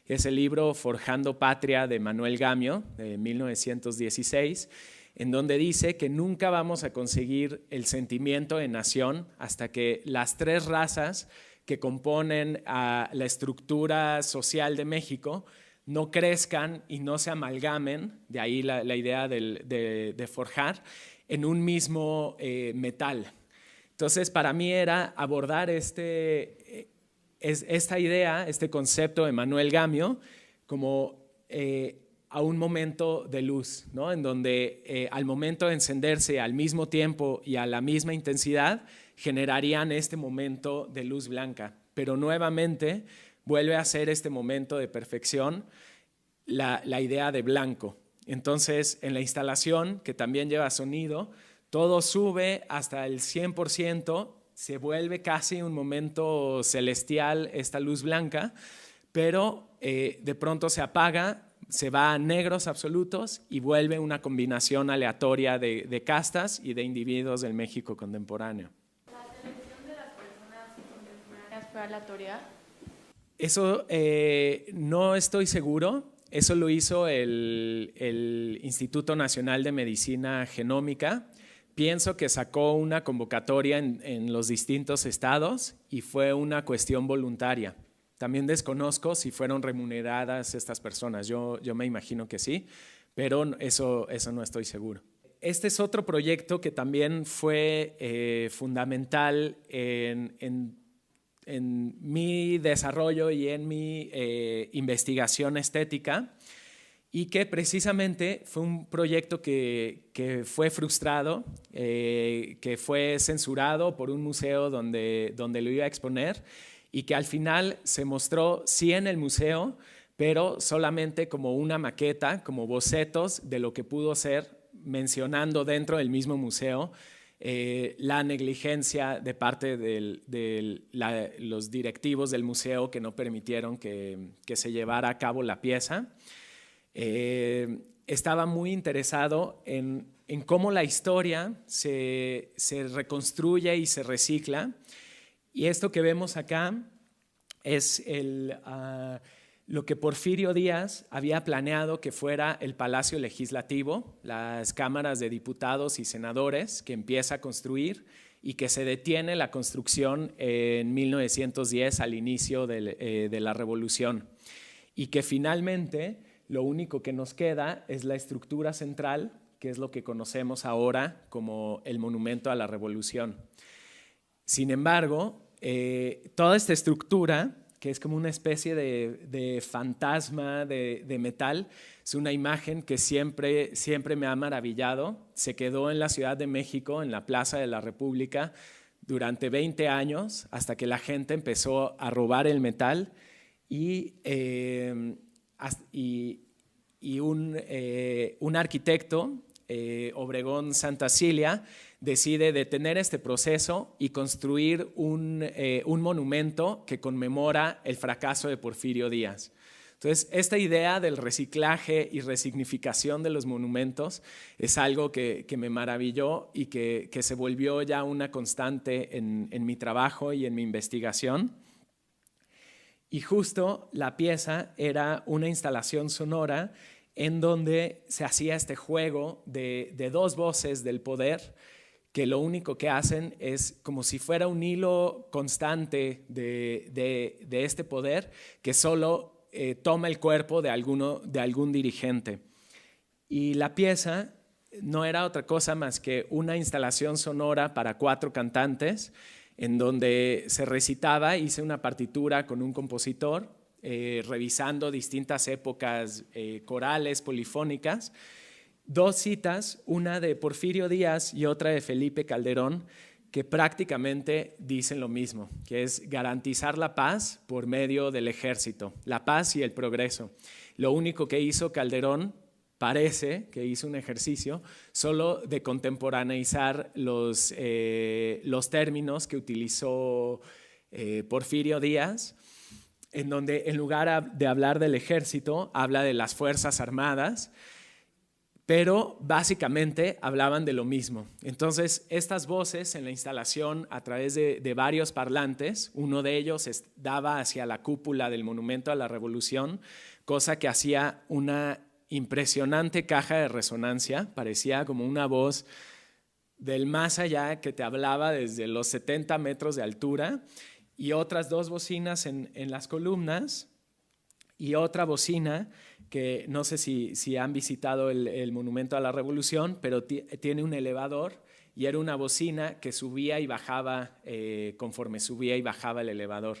S2: Es el libro Forjando Patria de Manuel Gamio, de 1916, en donde dice que nunca vamos a conseguir el sentimiento de nación hasta que las 3 razas que componen a la estructura social de México no crezcan y no se amalgamen, de ahí la idea de forjar, en un mismo metal. Entonces, para mí era abordar esta idea, este concepto de Manuel Gamio, como a un momento de luz, ¿no? En donde al momento de encenderse al mismo tiempo y a la misma intensidad, generarían este momento de luz blanca. Pero nuevamente vuelve a ser este momento de perfección la idea de blanco. Entonces, en la instalación, que también lleva sonido, todo sube hasta el 100%, se vuelve casi un momento celestial esta luz blanca, pero de pronto se apaga, se va a negros absolutos y vuelve una combinación aleatoria de castas y de individuos del México contemporáneo.
S3: ¿La selección de las personas contemporáneas fue aleatoria?
S2: Eso no estoy seguro. Eso lo hizo el Instituto Nacional de Medicina Genómica. Pienso que sacó una convocatoria en los distintos estados y fue una cuestión voluntaria. También desconozco si fueron remuneradas estas personas. Yo me imagino que sí, pero eso no estoy seguro. Este es otro proyecto que también fue fundamental en mi desarrollo y en mi investigación estética, y que precisamente fue un proyecto que fue frustrado, que fue censurado por un museo donde lo iba a exponer, y que al final se mostró sí en el museo, pero solamente como una maqueta, como bocetos de lo que pudo ser, mencionando dentro del mismo museo la negligencia de parte de los directivos del museo que no permitieron que se llevara a cabo la pieza. Estaba muy interesado en cómo la historia se reconstruye y se recicla. Y esto que vemos acá es lo que Porfirio Díaz había planeado que fuera el Palacio Legislativo, las cámaras de diputados y senadores que empieza a construir y que se detiene la construcción en 1910 al inicio de la Revolución. Y que finalmente lo único que nos queda es la estructura central, que es lo que conocemos ahora como el Monumento a la Revolución. Sin embargo, toda esta estructura, que es como una especie de fantasma de metal, es una imagen que siempre me ha maravillado. Se quedó en la Ciudad de México, en la Plaza de la República, durante 20 años, hasta que la gente empezó a robar el metal y un arquitecto, Obregón Santacilia, decide detener este proceso y construir un monumento que conmemora el fracaso de Porfirio Díaz. Entonces, esta idea del reciclaje y resignificación de los monumentos es algo que me maravilló y que se volvió ya una constante en mi trabajo y en mi investigación. Y justo la pieza era una instalación sonora en donde se hacía este juego de dos voces del poder, que lo único que hacen es como si fuera un hilo constante de este poder que solo toma el cuerpo de algún dirigente. Y la pieza no era otra cosa más que una instalación sonora para 4 cantantes, en donde se recitaba, hice una partitura con un compositor, revisando distintas épocas corales, polifónicas, 2 citas, una de Porfirio Díaz y otra de Felipe Calderón, que prácticamente dicen lo mismo, que es garantizar la paz por medio del ejército, la paz y el progreso. Lo único que hizo Calderón, parece que hizo un ejercicio solo de contemporaneizar los términos que utilizó Porfirio Díaz, en donde en lugar de hablar del ejército, habla de las Fuerzas Armadas, pero básicamente hablaban de lo mismo. Entonces, estas voces en la instalación a través de varios parlantes, uno de ellos daba hacia la cúpula del Monumento a la Revolución, cosa que hacía una impresionante caja de resonancia, parecía como una voz del más allá que te hablaba desde los 70 metros de altura, y otras 2 bocinas en las columnas y otra bocina que no sé si han visitado el Monumento a la Revolución, pero tiene un elevador y era una bocina que subía y bajaba conforme subía y bajaba el elevador.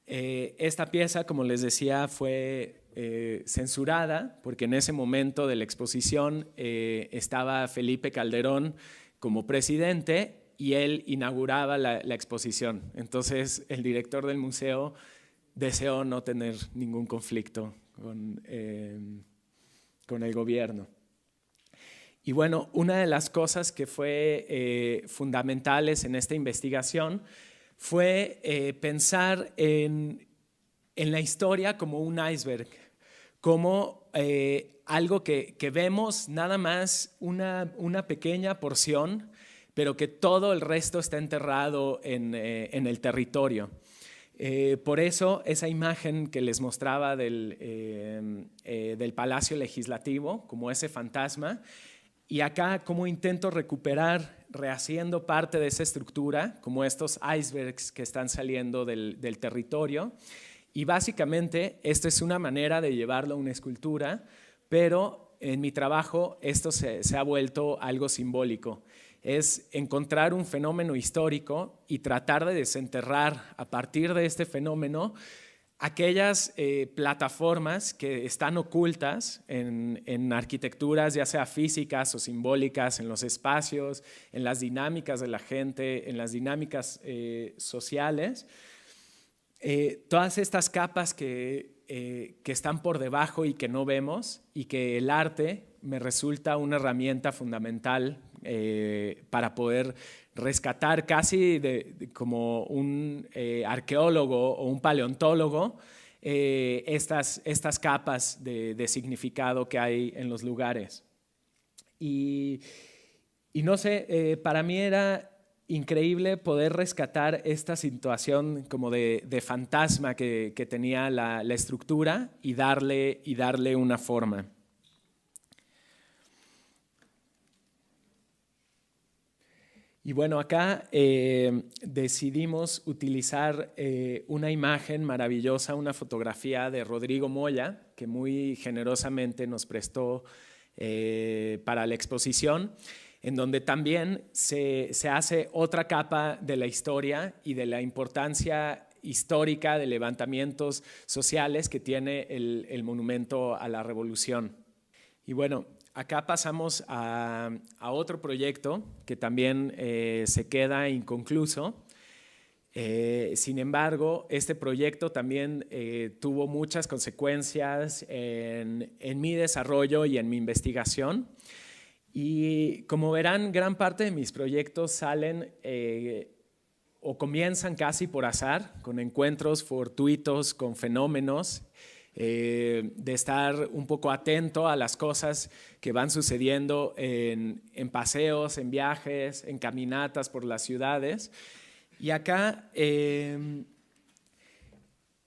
S2: Esta pieza, como les decía, fue censurada porque en ese momento de la exposición estaba Felipe Calderón como presidente y él inauguraba la exposición. Entonces el director del museo deseó no tener ningún conflicto con el gobierno. Y bueno, una de las cosas que fue fundamentales en esta investigación fue pensar en la historia como un iceberg, como algo que vemos nada más una pequeña porción, pero que todo el resto está enterrado en el territorio. Por eso esa imagen que les mostraba del Palacio Legislativo, como ese fantasma, y acá como intento recuperar, rehaciendo parte de esa estructura, como estos icebergs que están saliendo del territorio. Y básicamente esto es una manera de llevarlo a una escultura, pero en mi trabajo esto se ha vuelto algo simbólico. es encontrar un fenómeno histórico y tratar de desenterrar a partir de este fenómeno aquellas plataformas que están ocultas en arquitecturas, ya sea físicas o simbólicas, en los espacios, en las dinámicas de la gente, en las dinámicas sociales. Todas estas capas que están por debajo y que no vemos, y que el arte me resulta una herramienta fundamental para poder rescatar casi como un arqueólogo o un paleontólogo estas capas de significado que hay en los lugares. Y no sé, para mí era increíble poder rescatar esta situación como de fantasma que tenía la estructura y darle una forma. Y bueno, acá decidimos utilizar una imagen maravillosa, una fotografía de Rodrigo Moya, que muy generosamente nos prestó para la exposición, en donde también se hace otra capa de la historia y de la importancia histórica de levantamientos sociales que tiene el monumento a la Revolución. Y bueno, acá pasamos a otro proyecto que también se queda inconcluso. Sin embargo, este proyecto también tuvo muchas consecuencias en mi desarrollo y en mi investigación. Y como verán, gran parte de mis proyectos salen o comienzan casi por azar, con encuentros fortuitos, con fenómenos, de estar un poco atento a las cosas que van sucediendo en paseos, en viajes, en caminatas por las ciudades. Y acá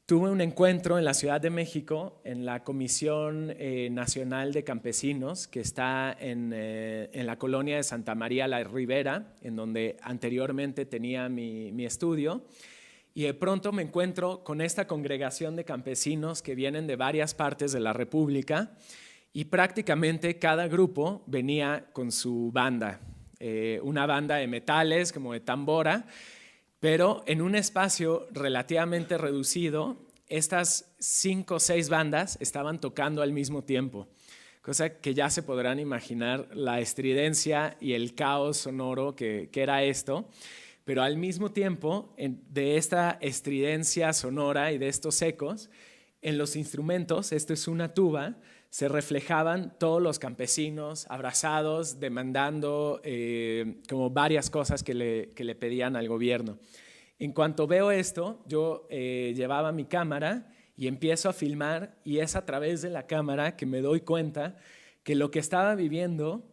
S2: tuve un encuentro en la Ciudad de México, en la Comisión Nacional de Campesinos, que está en la colonia de Santa María la Ribera, en donde anteriormente tenía mi estudio. Y de pronto me encuentro con esta congregación de campesinos que vienen de varias partes de la República, y prácticamente cada grupo venía con su banda, una banda de metales como de tambora, pero en un espacio relativamente reducido, estas 5 o 6 bandas estaban tocando al mismo tiempo, cosa que ya se podrán imaginar la estridencia y el caos sonoro que era esto. Pero al mismo tiempo, de esta estridencia sonora y de estos ecos, en los instrumentos, esto es una tuba, se reflejaban todos los campesinos abrazados, demandando como varias cosas que le pedían al gobierno. En cuanto veo esto, yo llevaba mi cámara y empiezo a filmar, y es a través de la cámara que me doy cuenta que lo que estaba viviendo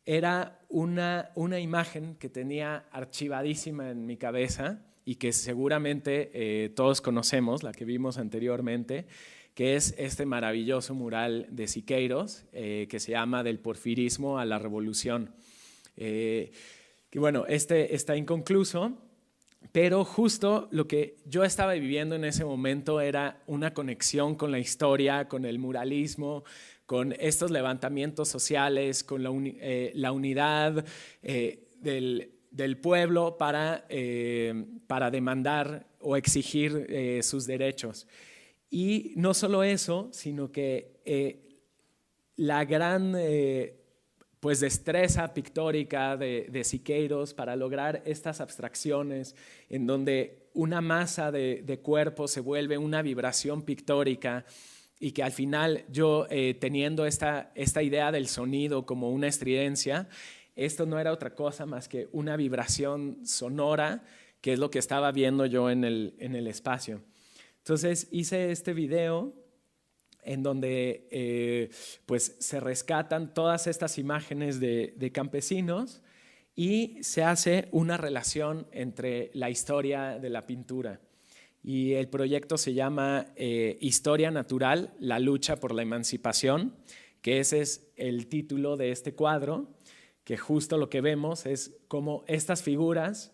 S2: era una imagen que tenía archivadísima en mi cabeza y que seguramente todos conocemos, la que vimos anteriormente, que es este maravilloso mural de Siqueiros que se llama Del porfirismo a la revolución. Que bueno, este está inconcluso, pero justo lo que yo estaba viviendo en ese momento era una conexión con la historia, con el muralismo, con estos levantamientos sociales, con la unidad del pueblo para demandar o exigir sus derechos. Y no solo eso, sino que la gran pues destreza pictórica de Siqueiros para lograr estas abstracciones en donde una masa de cuerpo se vuelve una vibración pictórica, y que al final yo teniendo esta idea del sonido como una estridencia, esto no era otra cosa más que una vibración sonora, que es lo que estaba viendo yo en el espacio. Entonces hice este video en donde pues se rescatan todas estas imágenes de campesinos y se hace una relación entre la historia de la pintura. Y el proyecto se llama Historia Natural, la lucha por la emancipación, que ese es el título de este cuadro, que justo lo que vemos es cómo estas figuras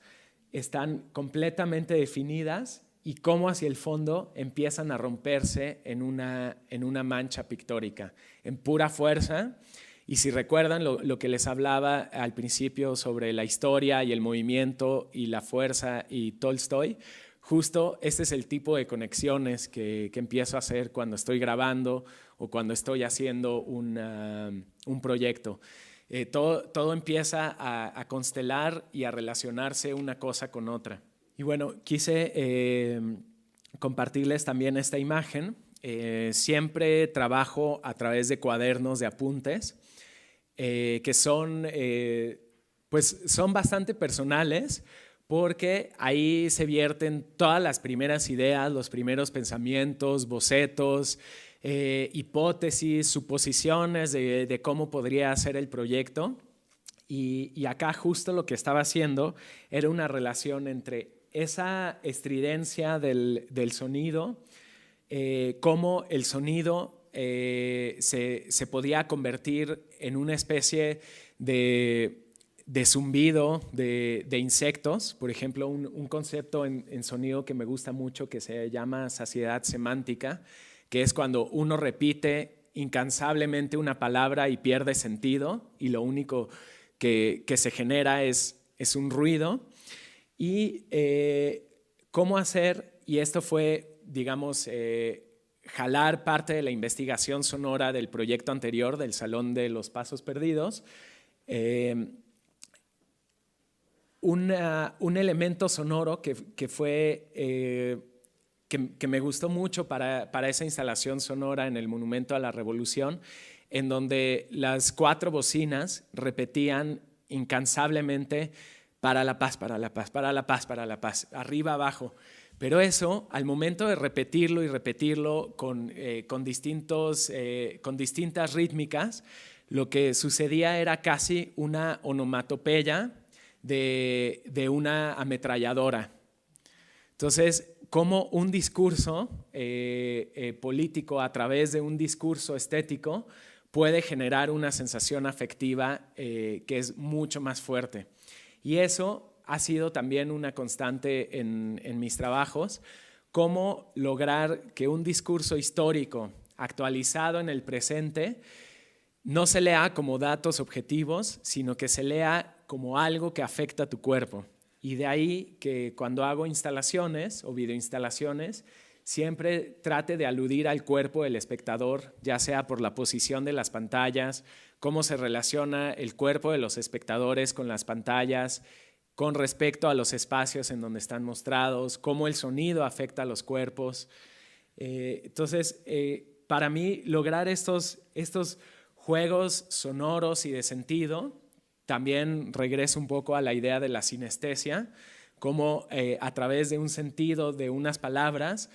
S2: están completamente definidas y cómo hacia el fondo empiezan a romperse en una mancha pictórica, en pura fuerza. Y si recuerdan lo que les hablaba al principio sobre la historia y el movimiento y la fuerza y Tolstoy, justo este es el tipo de conexiones que empiezo a hacer cuando estoy grabando o cuando estoy haciendo un proyecto. Todo empieza a constelar y a relacionarse una cosa con otra. Y bueno, quise compartirles también esta imagen. Siempre trabajo a través de cuadernos de apuntes que son bastante personales, porque ahí se vierten todas las primeras ideas, los primeros pensamientos, bocetos, hipótesis, suposiciones de cómo podría ser el proyecto. Y acá justo lo que estaba haciendo era una relación entre esa estridencia del sonido, cómo el sonido se podía convertir en una especie de zumbido de insectos. Por ejemplo, un concepto en sonido que me gusta mucho que se llama saciedad semántica, que es cuando uno repite incansablemente una palabra y pierde sentido y lo único que se genera es un ruido. Y cómo hacer, y esto fue, digamos, jalar parte de la investigación sonora del proyecto anterior, del Salón de los Pasos Perdidos, un elemento sonoro que me gustó mucho para esa instalación sonora en el Monumento a la Revolución, en donde las 4 bocinas repetían incansablemente para la paz, para la paz, para la paz, para la paz, arriba, abajo. Pero eso, al momento de repetirlo y repetirlo con distintas rítmicas, lo que sucedía era casi una onomatopeya de una ametralladora. Entonces, como un discurso político a través de un discurso estético puede generar una sensación afectiva que es mucho más fuerte. Y eso ha sido también una constante en mis trabajos, cómo lograr que un discurso histórico actualizado en el presente no se lea como datos objetivos, sino que se lea como algo que afecta a tu cuerpo. Y de ahí que cuando hago instalaciones o videoinstalaciones, siempre trate de aludir al cuerpo del espectador, ya sea por la posición de las pantallas, cómo se relaciona el cuerpo de los espectadores con las pantallas, con respecto a los espacios en donde están mostrados, cómo el sonido afecta a los cuerpos. Entonces, para mí, lograr estos juegos sonoros y de sentido, también regreso un poco a la idea de la sinestesia, cómo a través de un sentido, de unas palabras,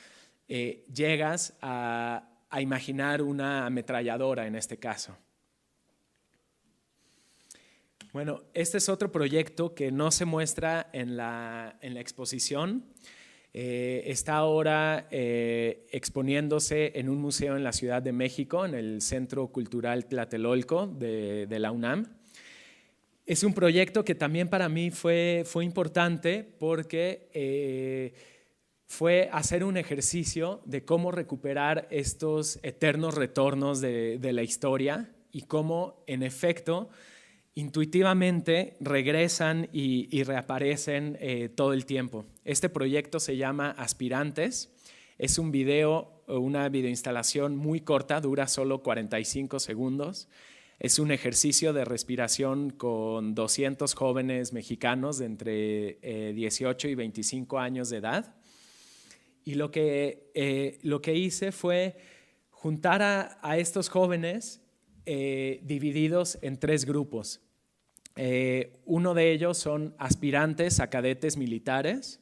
S2: llegas a imaginar una ametralladora en este caso. Bueno, este es otro proyecto que no se muestra en la exposición. Está ahora exponiéndose en un museo en la Ciudad de México, en el Centro Cultural Tlatelolco de la UNAM. Es un proyecto que también para mí fue importante porque fue hacer un ejercicio de cómo recuperar estos eternos retornos de la historia y cómo, en efecto, intuitivamente regresan y reaparecen todo el tiempo. Este proyecto se llama Aspirantes. Es un video, una videoinstalación muy corta, dura solo 45 segundos. Es un ejercicio de respiración con 200 jóvenes mexicanos de entre 18 y 25 años de edad. Y lo que hice fue juntar a estos jóvenes divididos en 3 grupos. Uno de ellos son aspirantes a cadetes militares.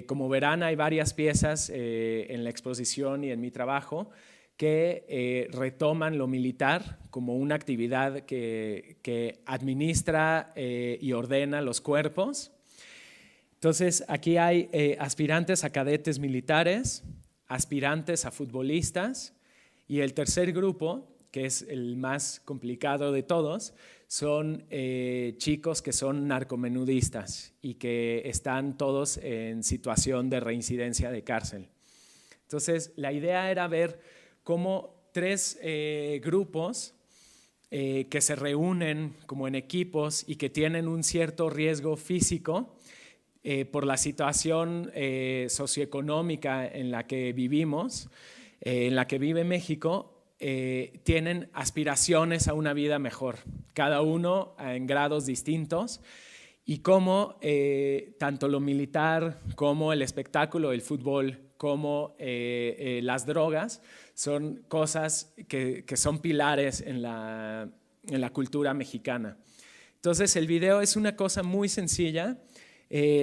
S2: Como verán, hay varias piezas en la exposición y en mi trabajo que retoman lo militar como una actividad que administra y ordena los cuerpos. Entonces, aquí hay aspirantes a cadetes militares, aspirantes a futbolistas, y el tercer grupo, que es el más complicado de todos, son chicos que son narcomenudistas y que están todos en situación de reincidencia de cárcel. Entonces, la idea era ver cómo 3 grupos que se reúnen como en equipos y que tienen un cierto riesgo físico por la situación socioeconómica en la que vivimos, en la que vive México, tienen aspiraciones a una vida mejor, cada uno en grados distintos, y cómo tanto lo militar como el espectáculo, el fútbol, como las drogas son cosas que son pilares en la cultura mexicana. Entonces el video es una cosa muy sencilla.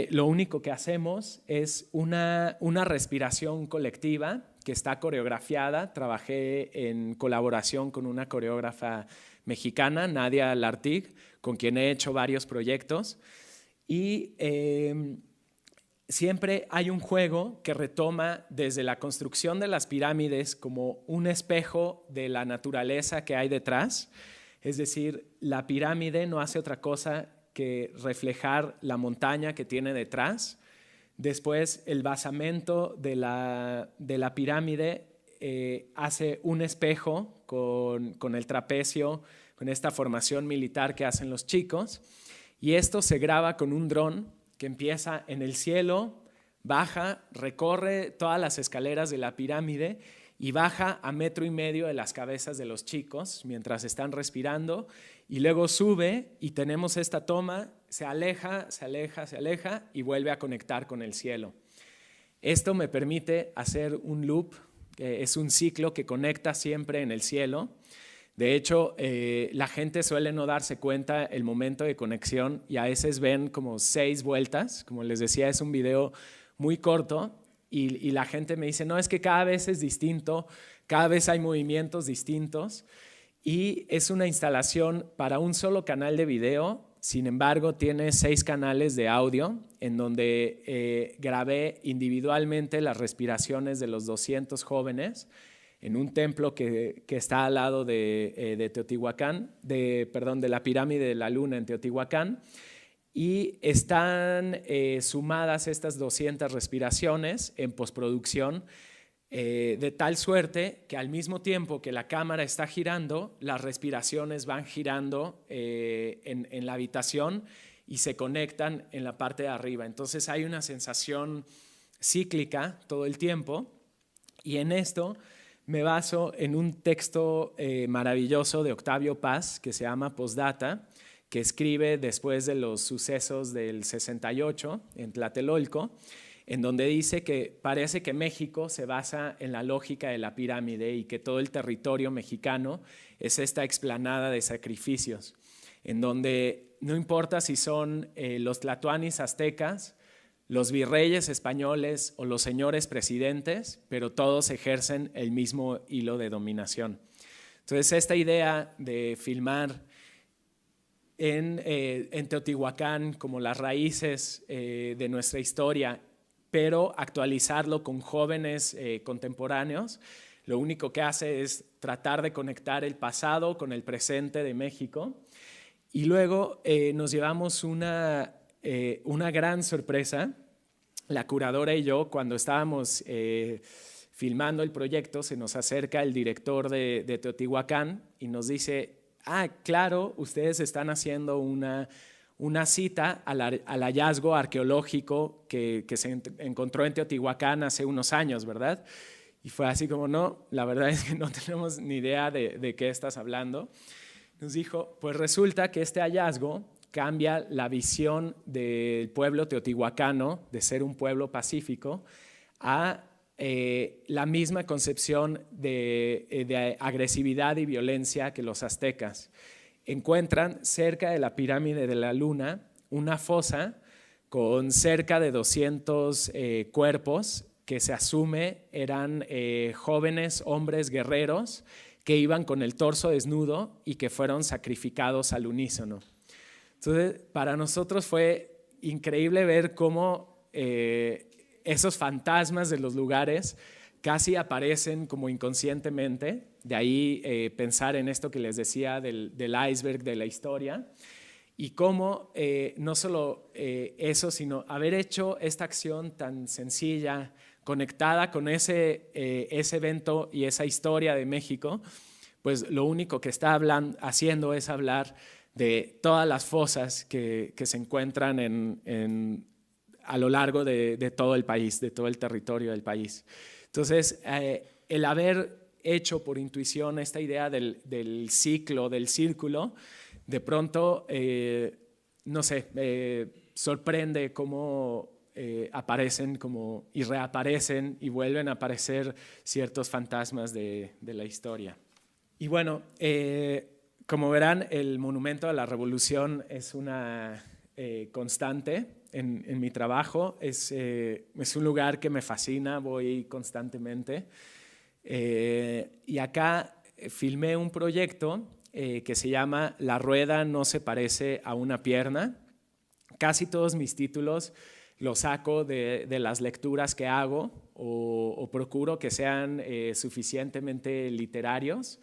S2: Lo único que hacemos es una respiración colectiva que está coreografiada. Trabajé en colaboración con una coreógrafa mexicana, Nadia Lartig, con quien he hecho varios proyectos. Y siempre hay un juego que retoma desde la construcción de las pirámides como un espejo de la naturaleza que hay detrás. Es decir, la pirámide no hace otra cosa que reflejar la montaña que tiene detrás. Después, el basamento de la pirámide hace un espejo con el trapecio, con esta formación militar que hacen los chicos. Y esto se graba con un dron que empieza en el cielo, baja, recorre todas las escaleras de la pirámide y baja a 1,5 metros de las cabezas de los chicos mientras están respirando, y luego sube y tenemos esta toma, se aleja, se aleja, se aleja y vuelve a conectar con el cielo. Esto me permite hacer un loop, es un ciclo que conecta siempre en el cielo. De hecho, la gente suele no darse cuenta el momento de conexión y a veces ven como 6 vueltas. Como les decía, es un video muy corto y la gente me dice, no, es que cada vez es distinto, cada vez hay movimientos distintos, y es una instalación para un solo canal de video. Sin embargo, tiene 6 canales de audio en donde grabé individualmente las respiraciones de los 200 jóvenes en un templo que está al lado de Teotihuacán, de la pirámide de la Luna en Teotihuacán, y están sumadas estas 200 respiraciones en postproducción, de tal suerte que al mismo tiempo que la cámara está girando, las respiraciones van girando en la habitación y se conectan en la parte de arriba. Entonces hay una sensación cíclica todo el tiempo, y en esto me baso en un texto maravilloso de Octavio Paz que se llama Postdata, que escribe después de los sucesos del 68 en Tlatelolco, en donde dice que parece que México se basa en la lógica de la pirámide y que todo el territorio mexicano es esta explanada de sacrificios, en donde no importa si son los tlatoanis aztecas, los virreyes españoles o los señores presidentes, pero todos ejercen el mismo hilo de dominación. Entonces, esta idea de filmar en Teotihuacán como las raíces de nuestra historia, pero actualizarlo con jóvenes contemporáneos, lo único que hace es tratar de conectar el pasado con el presente de México. Y luego nos llevamos una gran sorpresa. La curadora y yo, cuando estábamos filmando el proyecto, se nos acerca el director de Teotihuacán y nos dice, claro, ustedes están haciendo una cita al hallazgo arqueológico que se encontró en Teotihuacán hace unos años, ¿verdad? Y fue así como, no, la verdad es que no tenemos ni idea de qué estás hablando. Nos dijo, pues resulta que este hallazgo cambia la visión del pueblo teotihuacano de ser un pueblo pacífico a la misma concepción de agresividad y violencia que los aztecas. Encuentran cerca de la pirámide de la Luna una fosa con cerca de 200 cuerpos que se asume eran jóvenes hombres guerreros que iban con el torso desnudo y que fueron sacrificados al unísono. Entonces, para nosotros fue increíble ver cómo esos fantasmas de los lugares casi aparecen como inconscientemente. De ahí pensar en esto que les decía del iceberg de la historia. Y cómo no solo eso, sino haber hecho esta acción tan sencilla, conectada con ese evento y esa historia de México, pues lo único que está haciendo es hablar de todas las fosas que se encuentran a lo largo de todo el país, de todo el territorio del país. Entonces, el haber hecho por intuición esta idea del ciclo, del círculo, de pronto, no sé, sorprende cómo aparecen y reaparecen y vuelven a aparecer ciertos fantasmas de la historia. Y bueno, como verán, el Monumento a la Revolución es una constante en mi trabajo. Es un lugar que me fascina, voy constantemente. Y acá filmé un proyecto que se llama La rueda no se parece a una pierna. Casi todos mis títulos los saco de las lecturas que hago o procuro que sean suficientemente literarios.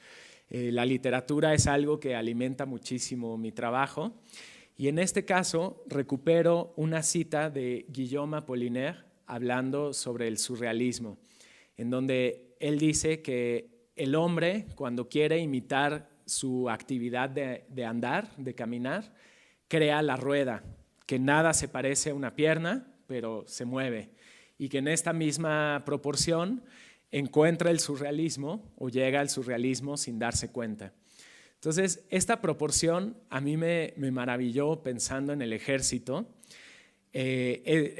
S2: La literatura es algo que alimenta muchísimo mi trabajo y en este caso recupero una cita de Guillaume Apollinaire hablando sobre el surrealismo, en donde él dice que el hombre, cuando quiere imitar su actividad de andar, de caminar, crea la rueda, que nada se parece a una pierna, pero se mueve, y que en esta misma proporción encuentra el surrealismo o llega al surrealismo sin darse cuenta. Entonces, esta proporción a mí me maravilló pensando en el ejército. Ser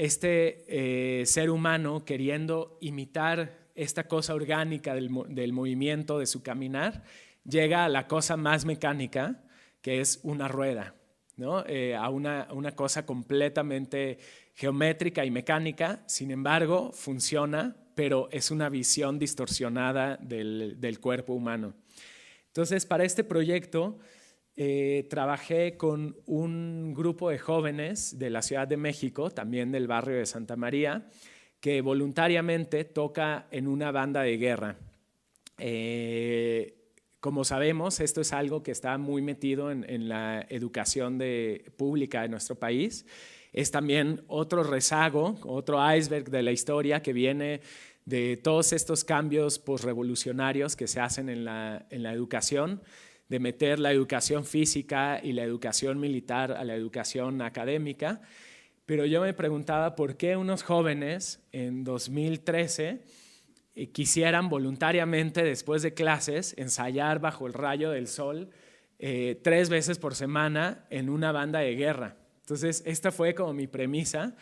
S2: humano queriendo imitar esta cosa orgánica del movimiento de su caminar, llega a la cosa más mecánica, que es una rueda, ¿no? A una cosa completamente geométrica y mecánica, sin embargo, funciona, pero es una visión distorsionada del cuerpo humano. Entonces, para este proyecto, trabajé con un grupo de jóvenes de la Ciudad de México, también del barrio de Santa María, que voluntariamente toca en una banda de guerra. Como sabemos, esto es algo que está muy metido en la educación pública de nuestro país. Es también otro rezago, otro iceberg de la historia que viene de todos estos cambios posrevolucionarios que se hacen en la educación, de meter la educación física y la educación militar a la educación académica. Pero yo me preguntaba por qué unos jóvenes en 2013 quisieran voluntariamente, después de clases, ensayar bajo el rayo del sol 3 veces por semana en una banda de guerra. Entonces, esta fue como mi premisa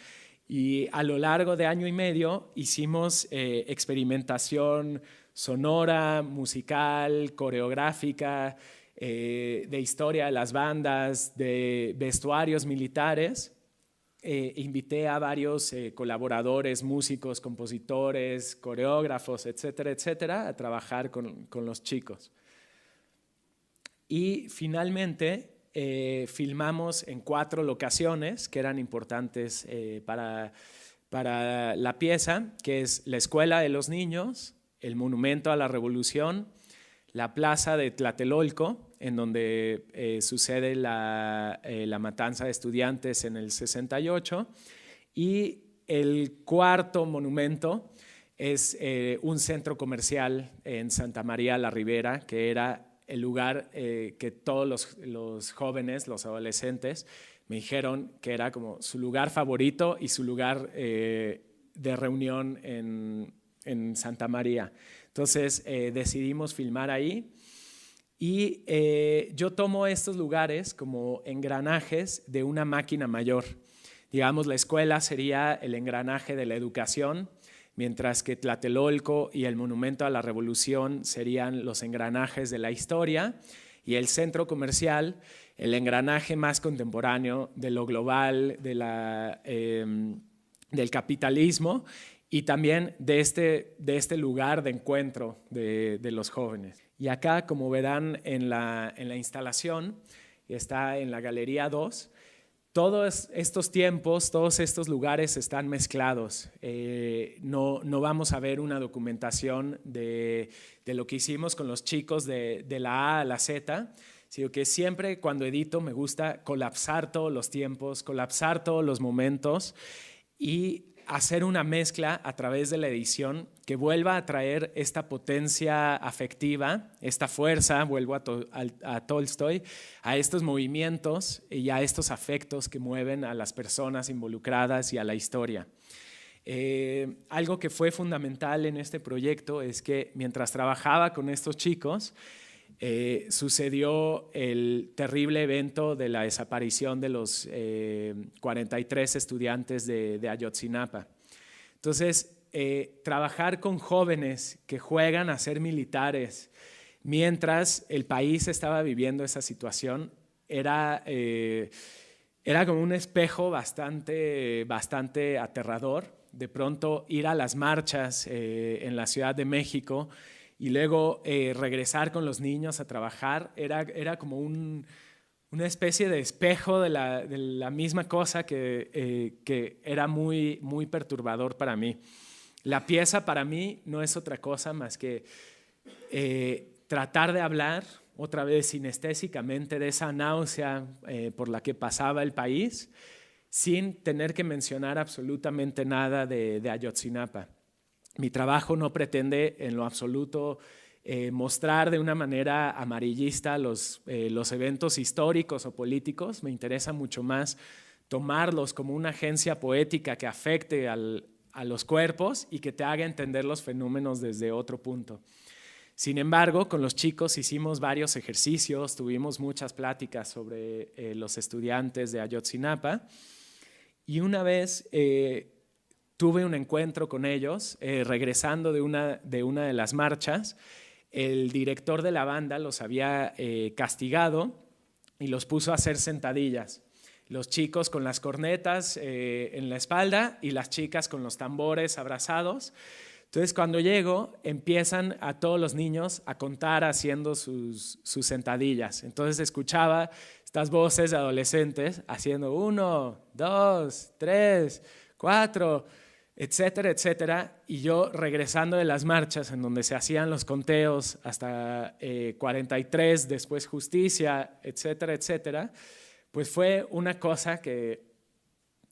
S2: y a lo largo de año y medio hicimos experimentación sonora, musical, coreográfica, de historia de las bandas, de vestuarios militares. Invité a varios colaboradores, músicos, compositores, coreógrafos, etcétera, etcétera, a trabajar con los chicos. Y finalmente filmamos en 4 locaciones que eran importantes para la pieza, que es la Escuela de los Niños, el Monumento a la Revolución, la Plaza de Tlatelolco, en donde sucede la matanza de estudiantes en el 68, y el 4º monumento es un centro comercial en Santa María la Ribera, que era el lugar que todos los jóvenes, los adolescentes, me dijeron que era como su lugar favorito y su lugar de reunión en Santa María. Entonces decidimos filmar ahí y yo tomo estos lugares como engranajes de una máquina mayor. Digamos, la escuela sería el engranaje de la educación, mientras que Tlatelolco y el Monumento a la Revolución serían los engranajes de la historia, y el centro comercial, el engranaje más contemporáneo de lo global, del capitalismo, y también de este lugar de encuentro de los jóvenes. Y acá, como verán en la instalación, está en la Galería 2, todos estos tiempos, todos estos lugares están mezclados. No vamos a ver una documentación de lo que hicimos con los chicos de la A a la Z, sino que siempre cuando edito me gusta colapsar todos los tiempos, colapsar todos los momentos y hacer una mezcla a través de la edición que vuelva a traer esta potencia afectiva, esta fuerza, vuelvo a Tolstoy, a estos movimientos y a estos afectos que mueven a las personas involucradas y a la historia. Algo que fue fundamental en este proyecto es que mientras trabajaba con estos chicos, sucedió el terrible evento de la desaparición de los 43 estudiantes de Ayotzinapa. Entonces, trabajar con jóvenes que juegan a ser militares mientras el país estaba viviendo esa situación era como un espejo bastante aterrador. De pronto ir a las marchas en la Ciudad de México y luego regresar con los niños a trabajar era como una especie de espejo de la misma cosa que era muy, muy perturbador para mí. La pieza para mí no es otra cosa más que tratar de hablar otra vez sinestésicamente de esa náusea por la que pasaba el país, sin tener que mencionar absolutamente nada de Ayotzinapa. Mi trabajo no pretende en lo absoluto mostrar de una manera amarillista los eventos históricos o políticos. Me interesa mucho más tomarlos como una agencia poética que afecte a los cuerpos y que te haga entender los fenómenos desde otro punto. Sin embargo, con los chicos hicimos varios ejercicios, tuvimos muchas pláticas sobre los estudiantes de Ayotzinapa. Y una vez tuve un encuentro con ellos, regresando de una de las marchas. El director de la banda los había castigado y los puso a hacer sentadillas. Los chicos con las cornetas en la espalda y las chicas con los tambores abrazados. Entonces, cuando llego, empiezan a todos los niños a contar haciendo sus sentadillas. Entonces, escuchaba estas voces de adolescentes haciendo 1, 2, 3, 4, etcétera, etcétera. Y yo regresando de las marchas en donde se hacían los conteos hasta 43, después justicia, etcétera, etcétera, pues fue una cosa que,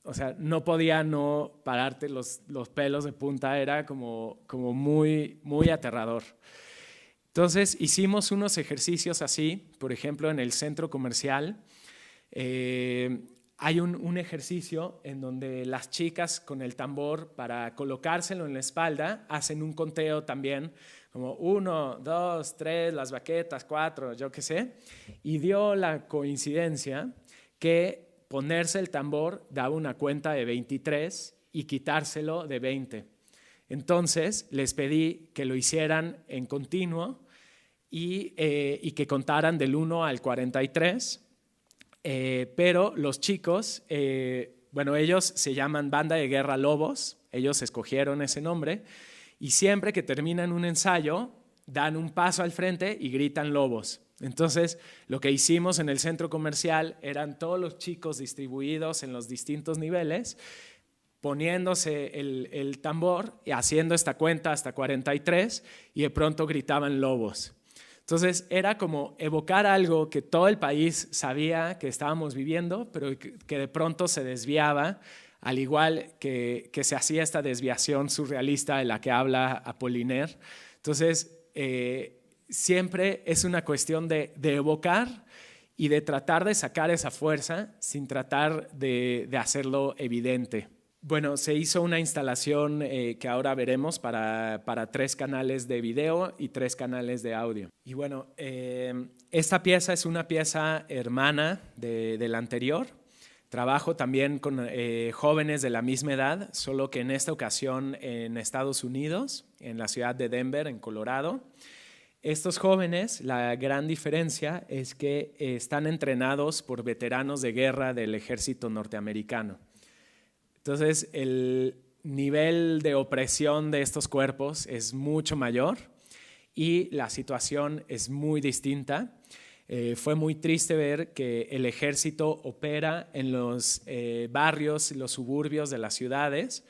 S2: o sea, no podía no pararte los pelos de punta, era como muy, muy aterrador. Entonces hicimos unos ejercicios así, por ejemplo en el centro comercial hay un ejercicio en donde las chicas con el tambor para colocárselo en la espalda hacen un conteo también, como 1, 2, 3, las baquetas, 4, yo qué sé, y dio la coincidencia que ponerse el tambor daba una cuenta de 23 y quitárselo de 20. Entonces les pedí que lo hicieran en continuo y que contaran del 1 al 43, pero los chicos, bueno, ellos se llaman Banda de Guerra Lobos, ellos escogieron ese nombre y siempre que terminan un ensayo dan un paso al frente y gritan lobos. Entonces, lo que hicimos en el centro comercial eran todos los chicos distribuidos en los distintos niveles, poniéndose el tambor y haciendo esta cuenta hasta 43 y de pronto gritaban lobos. Entonces, era como evocar algo que todo el país sabía que estábamos viviendo, pero que de pronto se desviaba, al igual que se hacía esta desviación surrealista de la que habla Apollinaire. Entonces, siempre es una cuestión de evocar y de tratar de sacar esa fuerza sin tratar de hacerlo evidente. Bueno, se hizo una instalación que ahora veremos para 3 canales de video y 3 canales de audio. Y bueno, esta pieza es una pieza hermana de la anterior. Trabajo también con jóvenes de la misma edad, solo que en esta ocasión en Estados Unidos, en la ciudad de Denver, en Colorado. Estos jóvenes, la gran diferencia es que están entrenados por veteranos de guerra del ejército norteamericano. Entonces, el nivel de opresión de estos cuerpos es mucho mayor y la situación es muy distinta. Fue muy triste ver que el ejército opera en los barrios y los suburbios de las ciudades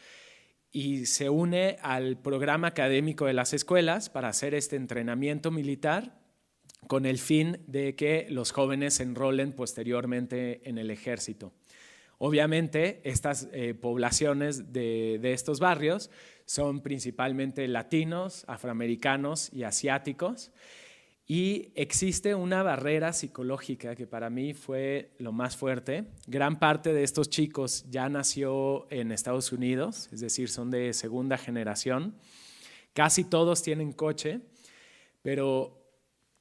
S2: y se une al programa académico de las escuelas para hacer este entrenamiento militar con el fin de que los jóvenes se enrolen posteriormente en el ejército. Obviamente, estas poblaciones de estos barrios son principalmente latinos, afroamericanos y asiáticos. Y existe una barrera psicológica que para mí fue lo más fuerte. Gran parte de estos chicos ya nació en Estados Unidos, es decir, son de segunda generación. Casi todos tienen coche, pero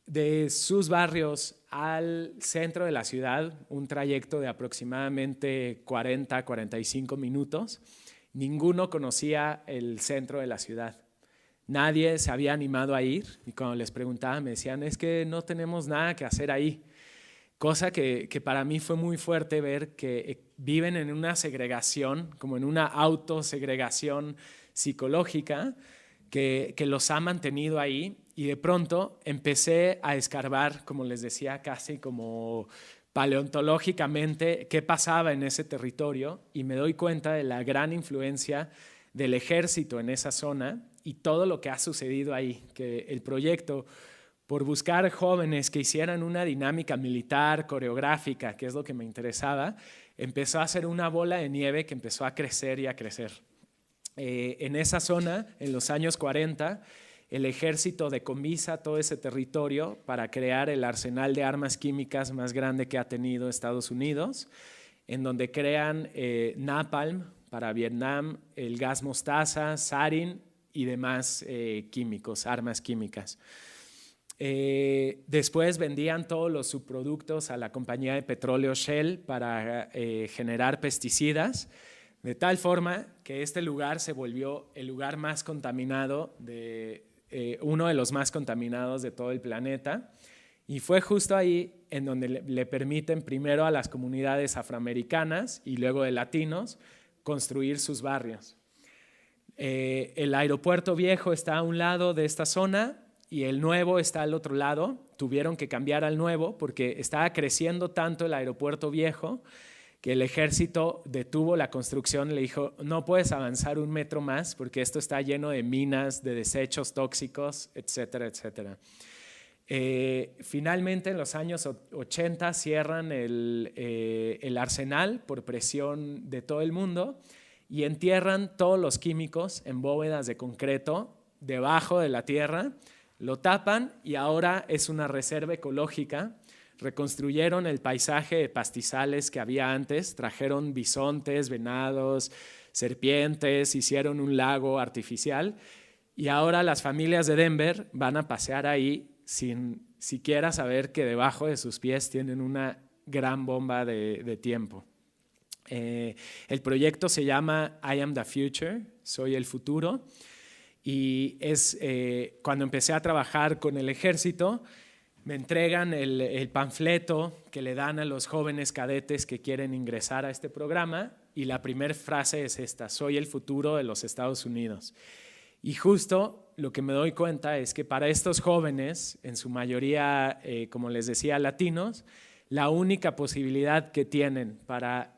S2: de sus barrios al centro de la ciudad, un trayecto de aproximadamente 40-45 minutos, ninguno conocía el centro de la ciudad. Nadie se había animado a ir y cuando les preguntaba me decían, es que no tenemos nada que hacer ahí. Cosa que para mí fue muy fuerte ver que viven en una segregación, como en una autosegregación psicológica que los ha mantenido ahí. Y de pronto empecé a escarbar, como les decía, casi como paleontológicamente, qué pasaba en ese territorio y me doy cuenta de la gran influencia del ejército en esa zona y todo lo que ha sucedido ahí, que el proyecto, por buscar jóvenes que hicieran una dinámica militar, coreográfica, que es lo que me interesaba, empezó a hacer una bola de nieve que empezó a crecer y a crecer. En esa zona, en los años 40, el ejército decomisa todo ese territorio para crear el arsenal de armas químicas más grande que ha tenido Estados Unidos, en donde crean napalm para Vietnam, el gas mostaza, sarin y demás químicos, armas químicas. Después vendían todos los subproductos a la compañía de petróleo Shell para generar pesticidas, de tal forma que este lugar se volvió el lugar más contaminado uno de los más contaminados de todo el planeta y fue justo ahí en donde le permiten primero a las comunidades afroamericanas y luego de latinos construir sus barrios. El aeropuerto viejo está a un lado de esta zona y el nuevo está al otro lado. Tuvieron que cambiar al nuevo porque estaba creciendo tanto el aeropuerto viejo que el ejército detuvo la construcción y le dijo, no puedes avanzar un metro más porque esto está lleno de minas, de desechos tóxicos, etcétera, etcétera. Finalmente, en los años 80 cierran el arsenal por presión de todo el mundo y entierran todos los químicos en bóvedas de concreto debajo de la tierra, lo tapan y ahora es una reserva ecológica. Reconstruyeron el paisaje de pastizales que había antes, trajeron bisontes, venados, serpientes, hicieron un lago artificial y ahora las familias de Denver van a pasear ahí sin siquiera saber que debajo de sus pies tienen una gran bomba de tiempo. El proyecto se llama I Am the Future, soy el futuro, y es cuando empecé a trabajar con el ejército, me entregan el panfleto que le dan a los jóvenes cadetes que quieren ingresar a este programa y la primera frase es esta, soy el futuro de los Estados Unidos. Y justo lo que me doy cuenta es que para estos jóvenes, en su mayoría, como les decía, latinos, la única posibilidad que tienen para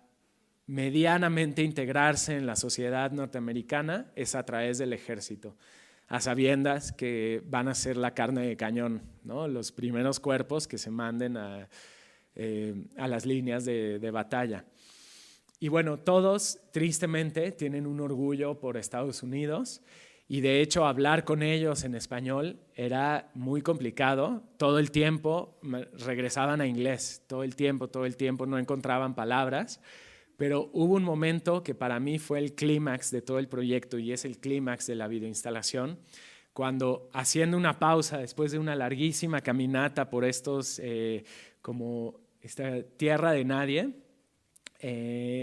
S2: medianamente integrarse en la sociedad norteamericana es a través del ejército, a sabiendas que van a ser la carne de cañón, ¿no? Los primeros cuerpos que se manden a las líneas de batalla. Y bueno, todos tristemente tienen un orgullo por Estados Unidos y de hecho hablar con ellos en español era muy complicado. Todo el tiempo regresaban a inglés, todo el tiempo no encontraban palabras. Pero hubo un momento que para mí fue el clímax de todo el proyecto y es el clímax de la videoinstalación, cuando haciendo una pausa después de una larguísima caminata por como esta tierra de nadie,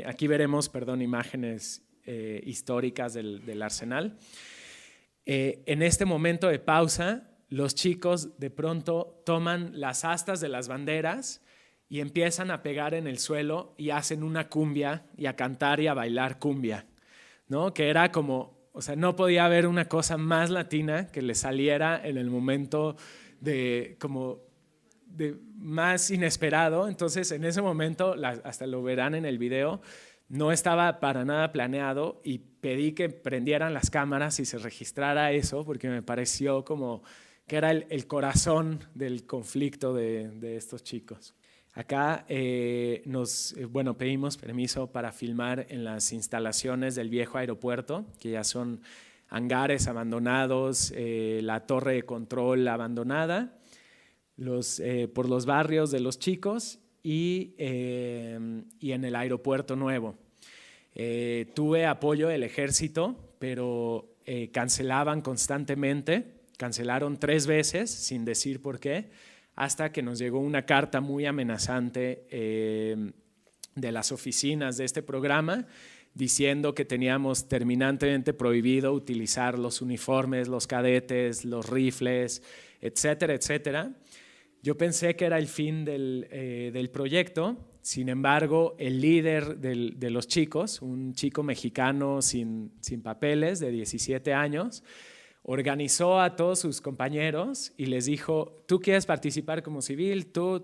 S2: aquí veremos, imágenes históricas del arsenal. En este momento de pausa, los chicos de pronto toman las astas de las banderas y empiezan a pegar en el suelo y hacen una cumbia y a cantar y a bailar cumbia, ¿no? Que era como, o sea, no podía haber una cosa más latina que le saliera en el momento de más inesperado. Entonces, en ese momento, hasta lo verán en el video, no estaba para nada planeado y pedí que prendieran las cámaras y se registrara eso porque me pareció como que era el corazón del conflicto de estos chicos. Acá pedimos permiso para filmar en las instalaciones del viejo aeropuerto, que ya son hangares abandonados, la torre de control abandonada, por los barrios de Los Chicos y en el aeropuerto nuevo. Tuve apoyo del ejército, pero cancelaban constantemente, cancelaron 3 veces sin decir por qué, hasta que nos llegó una carta muy amenazante de las oficinas de este programa diciendo que teníamos terminantemente prohibido utilizar los uniformes, los cadetes, los rifles, etcétera, etcétera. Yo pensé que era el fin del proyecto. Sin embargo, el líder de Los Chicos, un chico mexicano sin papeles de 17 años, organizó a todos sus compañeros y les dijo, ¿tú quieres participar como civil? Tú.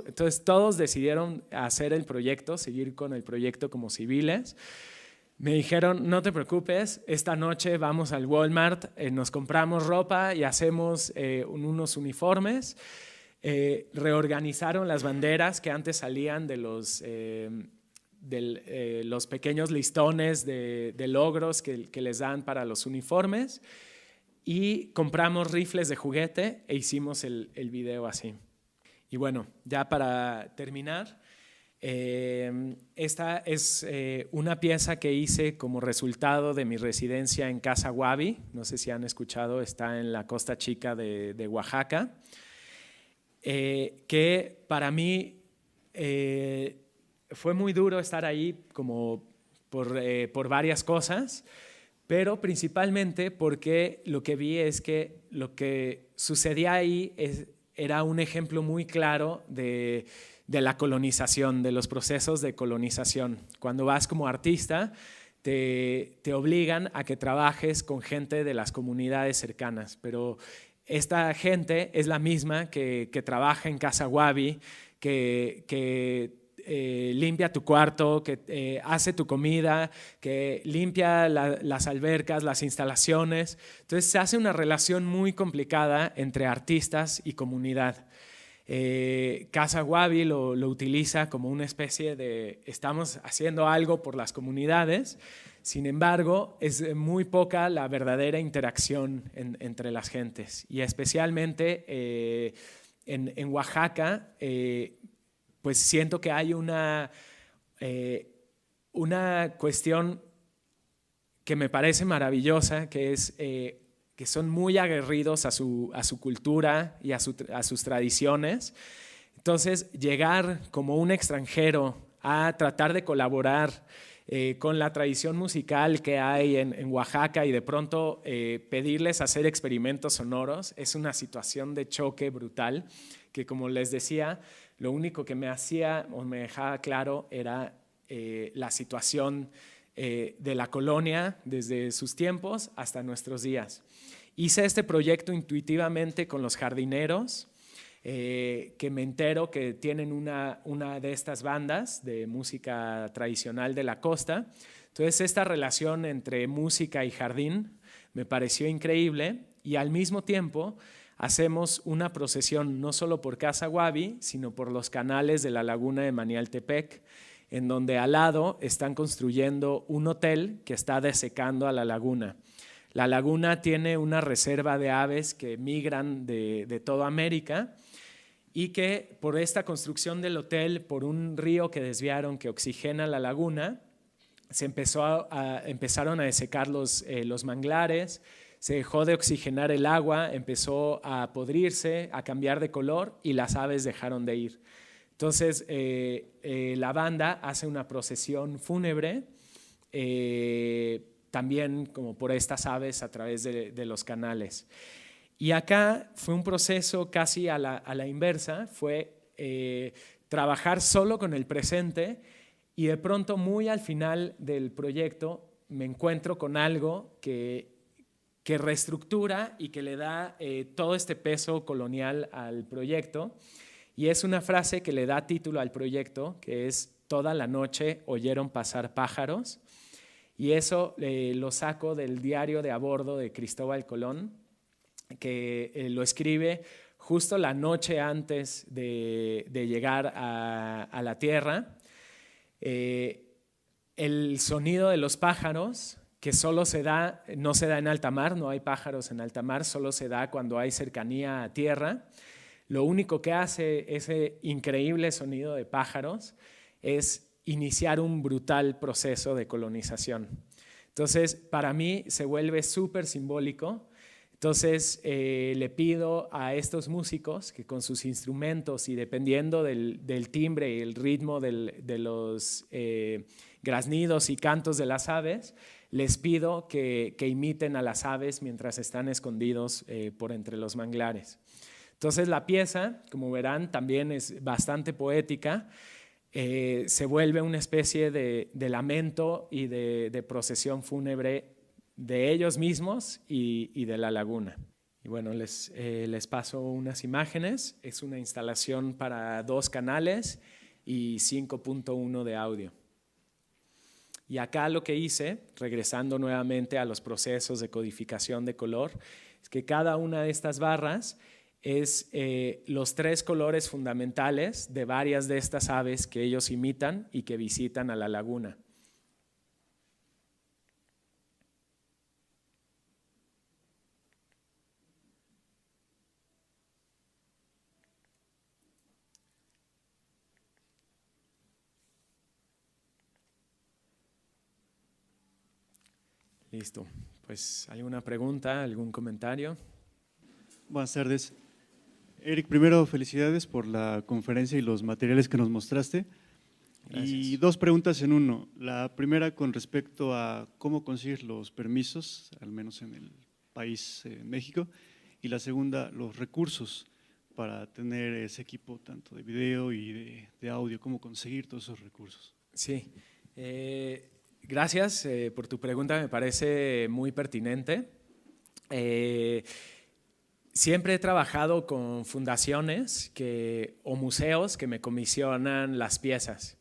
S2: Entonces todos decidieron hacer el proyecto, seguir con el proyecto como civiles. Me dijeron, no te preocupes, esta noche vamos al Walmart, nos compramos ropa y hacemos unos uniformes. Reorganizaron las banderas que antes salían de los pequeños listones de logros que les dan para los uniformes. Y compramos rifles de juguete e hicimos el video así. Y bueno, ya para terminar, esta es una pieza que hice como resultado de mi residencia en Casa Guavi. No sé si han escuchado, está en la Costa Chica de Oaxaca. Que para mí fue muy duro estar ahí como por varias cosas, pero principalmente porque lo que vi es que lo que sucedía ahí era un ejemplo muy claro de la colonización, de los procesos de colonización. Cuando vas como artista, te obligan a que trabajes con gente de las comunidades cercanas, pero esta gente es la misma que trabaja en Casa Guavi, que limpia tu cuarto, que hace tu comida, que limpia las albercas, las instalaciones. Entonces se hace una relación muy complicada entre artistas y comunidad. Casa Guavi lo utiliza como una especie de estamos haciendo algo por las comunidades. Sin embargo, es muy poca la verdadera interacción entre las gentes y especialmente en Oaxaca, pues siento que hay una cuestión que me parece maravillosa, que es que son muy aguerridos a su cultura y a sus tradiciones. Entonces, llegar como un extranjero a tratar de colaborar con la tradición musical que hay en Oaxaca y de pronto pedirles hacer experimentos sonoros es una situación de choque brutal que, como les decía, lo único que me hacía o me dejaba claro era la situación de la colonia desde sus tiempos hasta nuestros días. Hice este proyecto intuitivamente con los jardineros, que me entero que tienen una de estas bandas de música tradicional de la costa. Entonces esta relación entre música y jardín me pareció increíble y al mismo tiempo hacemos una procesión no solo por Casa Guavi, sino por los canales de la laguna de Manialtepec, en donde al lado están construyendo un hotel que está desecando a la laguna. La laguna tiene una reserva de aves que migran de toda América y que por esta construcción del hotel, por un río que desviaron que oxigena la laguna, empezaron a desecar los manglares, se dejó de oxigenar el agua, empezó a podrirse, a cambiar de color y las aves dejaron de ir. Entonces la banda hace una procesión fúnebre, también como por estas aves a través de los canales. Y acá fue un proceso casi a la inversa, fue trabajar solo con el presente y de pronto muy al final del proyecto me encuentro con algo que reestructura y que le da todo este peso colonial al proyecto y es una frase que le da título al proyecto que es "Toda la noche oyeron pasar pájaros" y eso lo saco del diario de a bordo de Cristóbal Colón, que lo escribe justo la noche antes de llegar a la Tierra, el sonido de los pájaros, que no se da en alta mar, no hay pájaros en alta mar, solo se da cuando hay cercanía a tierra. Lo único que hace ese increíble sonido de pájaros es iniciar un brutal proceso de colonización. Entonces, para mí se vuelve súper simbólico. Entonces, le pido a estos músicos que con sus instrumentos y dependiendo del timbre y el ritmo de los graznidos y cantos de las aves, les pido que imiten a las aves mientras están escondidos por entre los manglares. Entonces la pieza, como verán, también es bastante poética, se vuelve una especie de lamento y de procesión fúnebre de ellos mismos y de la laguna. Y bueno, les paso unas imágenes. Es una instalación para 2 canales y 5.1 de audio. Y acá lo que hice, regresando nuevamente a los procesos de codificación de color, es que cada una de estas barras es los 3 colores fundamentales de varias de estas aves que ellos imitan y que visitan a la laguna. Listo. Pues, ¿alguna pregunta, algún comentario?
S4: Buenas tardes. Eric, primero felicidades por la conferencia y los materiales que nos mostraste.
S2: Gracias.
S4: Y 2 preguntas en uno. La primera con respecto a cómo conseguir los permisos, al menos en el país México. Y la segunda, los recursos para tener ese equipo tanto de video y de audio, cómo conseguir todos esos recursos.
S2: Sí. Gracias por tu pregunta, me parece muy pertinente. Siempre he trabajado con fundaciones o museos que me comisionan las piezas.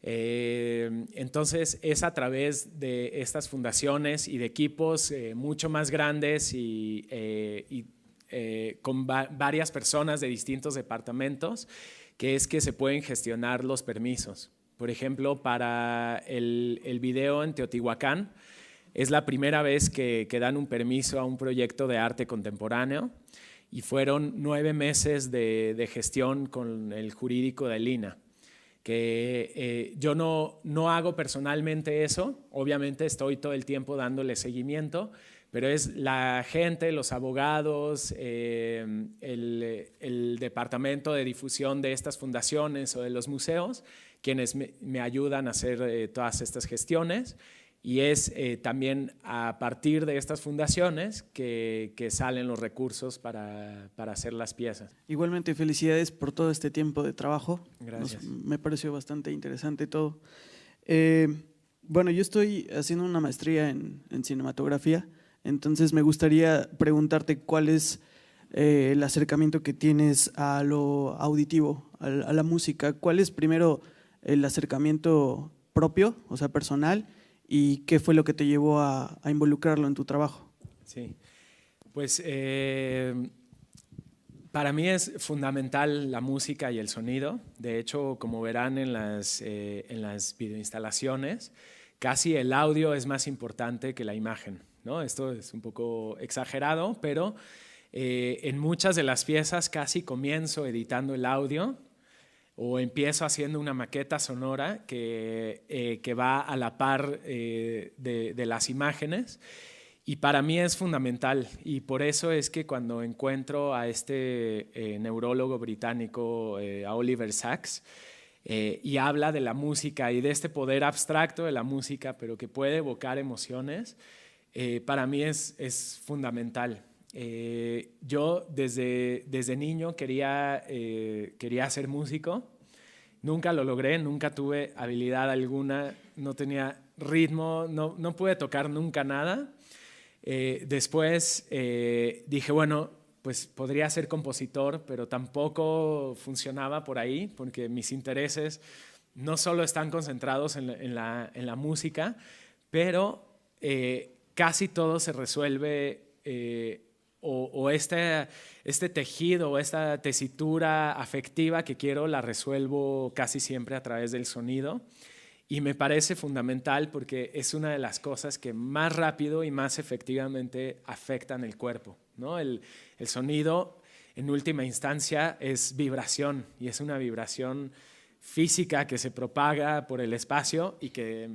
S2: Entonces es a través de estas fundaciones y de equipos mucho más grandes y con varias personas de distintos departamentos que se pueden gestionar los permisos. Por ejemplo, para el video en Teotihuacán, es la primera vez que dan un permiso a un proyecto de arte contemporáneo y fueron 9 meses de gestión con el jurídico de Lina, que yo no hago personalmente eso, obviamente estoy todo el tiempo dándole seguimiento, pero es la gente, los abogados, el departamento de difusión de estas fundaciones o de los museos, quienes me ayudan a hacer todas estas gestiones, y es también a partir de estas fundaciones que salen los recursos para hacer las piezas.
S5: Igualmente, felicidades por todo este tiempo de trabajo.
S2: Gracias.
S5: Me pareció bastante interesante todo. Bueno, yo estoy haciendo una maestría en cinematografía, entonces me gustaría preguntarte cuál es el acercamiento que tienes a lo auditivo, a la música. ¿Cuál es primero el acercamiento propio, o sea, personal, y qué fue lo que te llevó a involucrarlo en tu trabajo?
S2: Sí, pues para mí es fundamental la música y el sonido. De hecho, como verán en las videoinstalaciones, casi el audio es más importante que la imagen, ¿no? Esto es un poco exagerado, pero en muchas de las piezas casi comienzo editando el audio o empiezo haciendo una maqueta sonora que va a la par de las imágenes, y para mí es fundamental, y por eso es que cuando encuentro a este neurólogo británico, a Oliver Sacks, y habla de la música y de este poder abstracto de la música, pero que puede evocar emociones, para mí es fundamental. Yo desde niño quería ser músico, nunca lo logré, nunca tuve habilidad alguna, no tenía ritmo, no pude tocar nunca nada. Después dije, bueno, pues podría ser compositor, pero tampoco funcionaba por ahí, porque mis intereses no solo están concentrados en la música, pero casi todo se resuelve o este tejido o esta tesitura afectiva que quiero la resuelvo casi siempre a través del sonido. Y me parece fundamental porque es una de las cosas que más rápido y más efectivamente afectan el cuerpo, ¿no? El sonido, en última instancia, es vibración y es una vibración física que se propaga por el espacio y que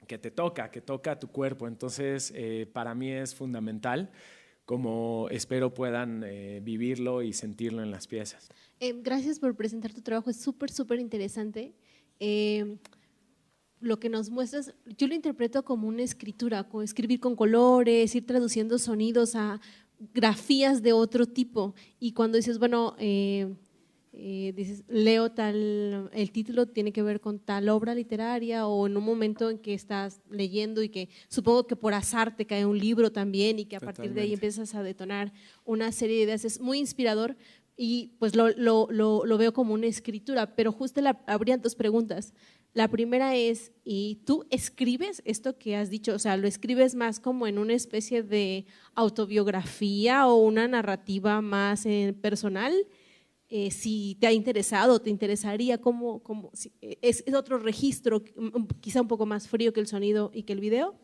S2: te toca, que toca tu cuerpo. Entonces, para mí es fundamental, como espero puedan vivirlo y sentirlo en las piezas.
S6: Gracias por presentar tu trabajo, es súper interesante. Lo que nos muestras, yo lo interpreto como una escritura, como escribir con colores, ir traduciendo sonidos a grafías de otro tipo. Y cuando dices, bueno, dices, leo tal, el título tiene que ver con tal obra literaria, o en un momento en que estás leyendo y que supongo que por azar te cae un libro también y que a partir de ahí empiezas a detonar una serie de ideas. Es muy inspirador y pues lo veo como una escritura, pero justo habrían dos preguntas. La primera es, ¿y tú escribes esto que has dicho? O sea, ¿lo escribes más como en una especie de autobiografía o una narrativa más personal? Si te ha interesado, te interesaría, es otro registro, quizá un poco más frío que el sonido y que el video.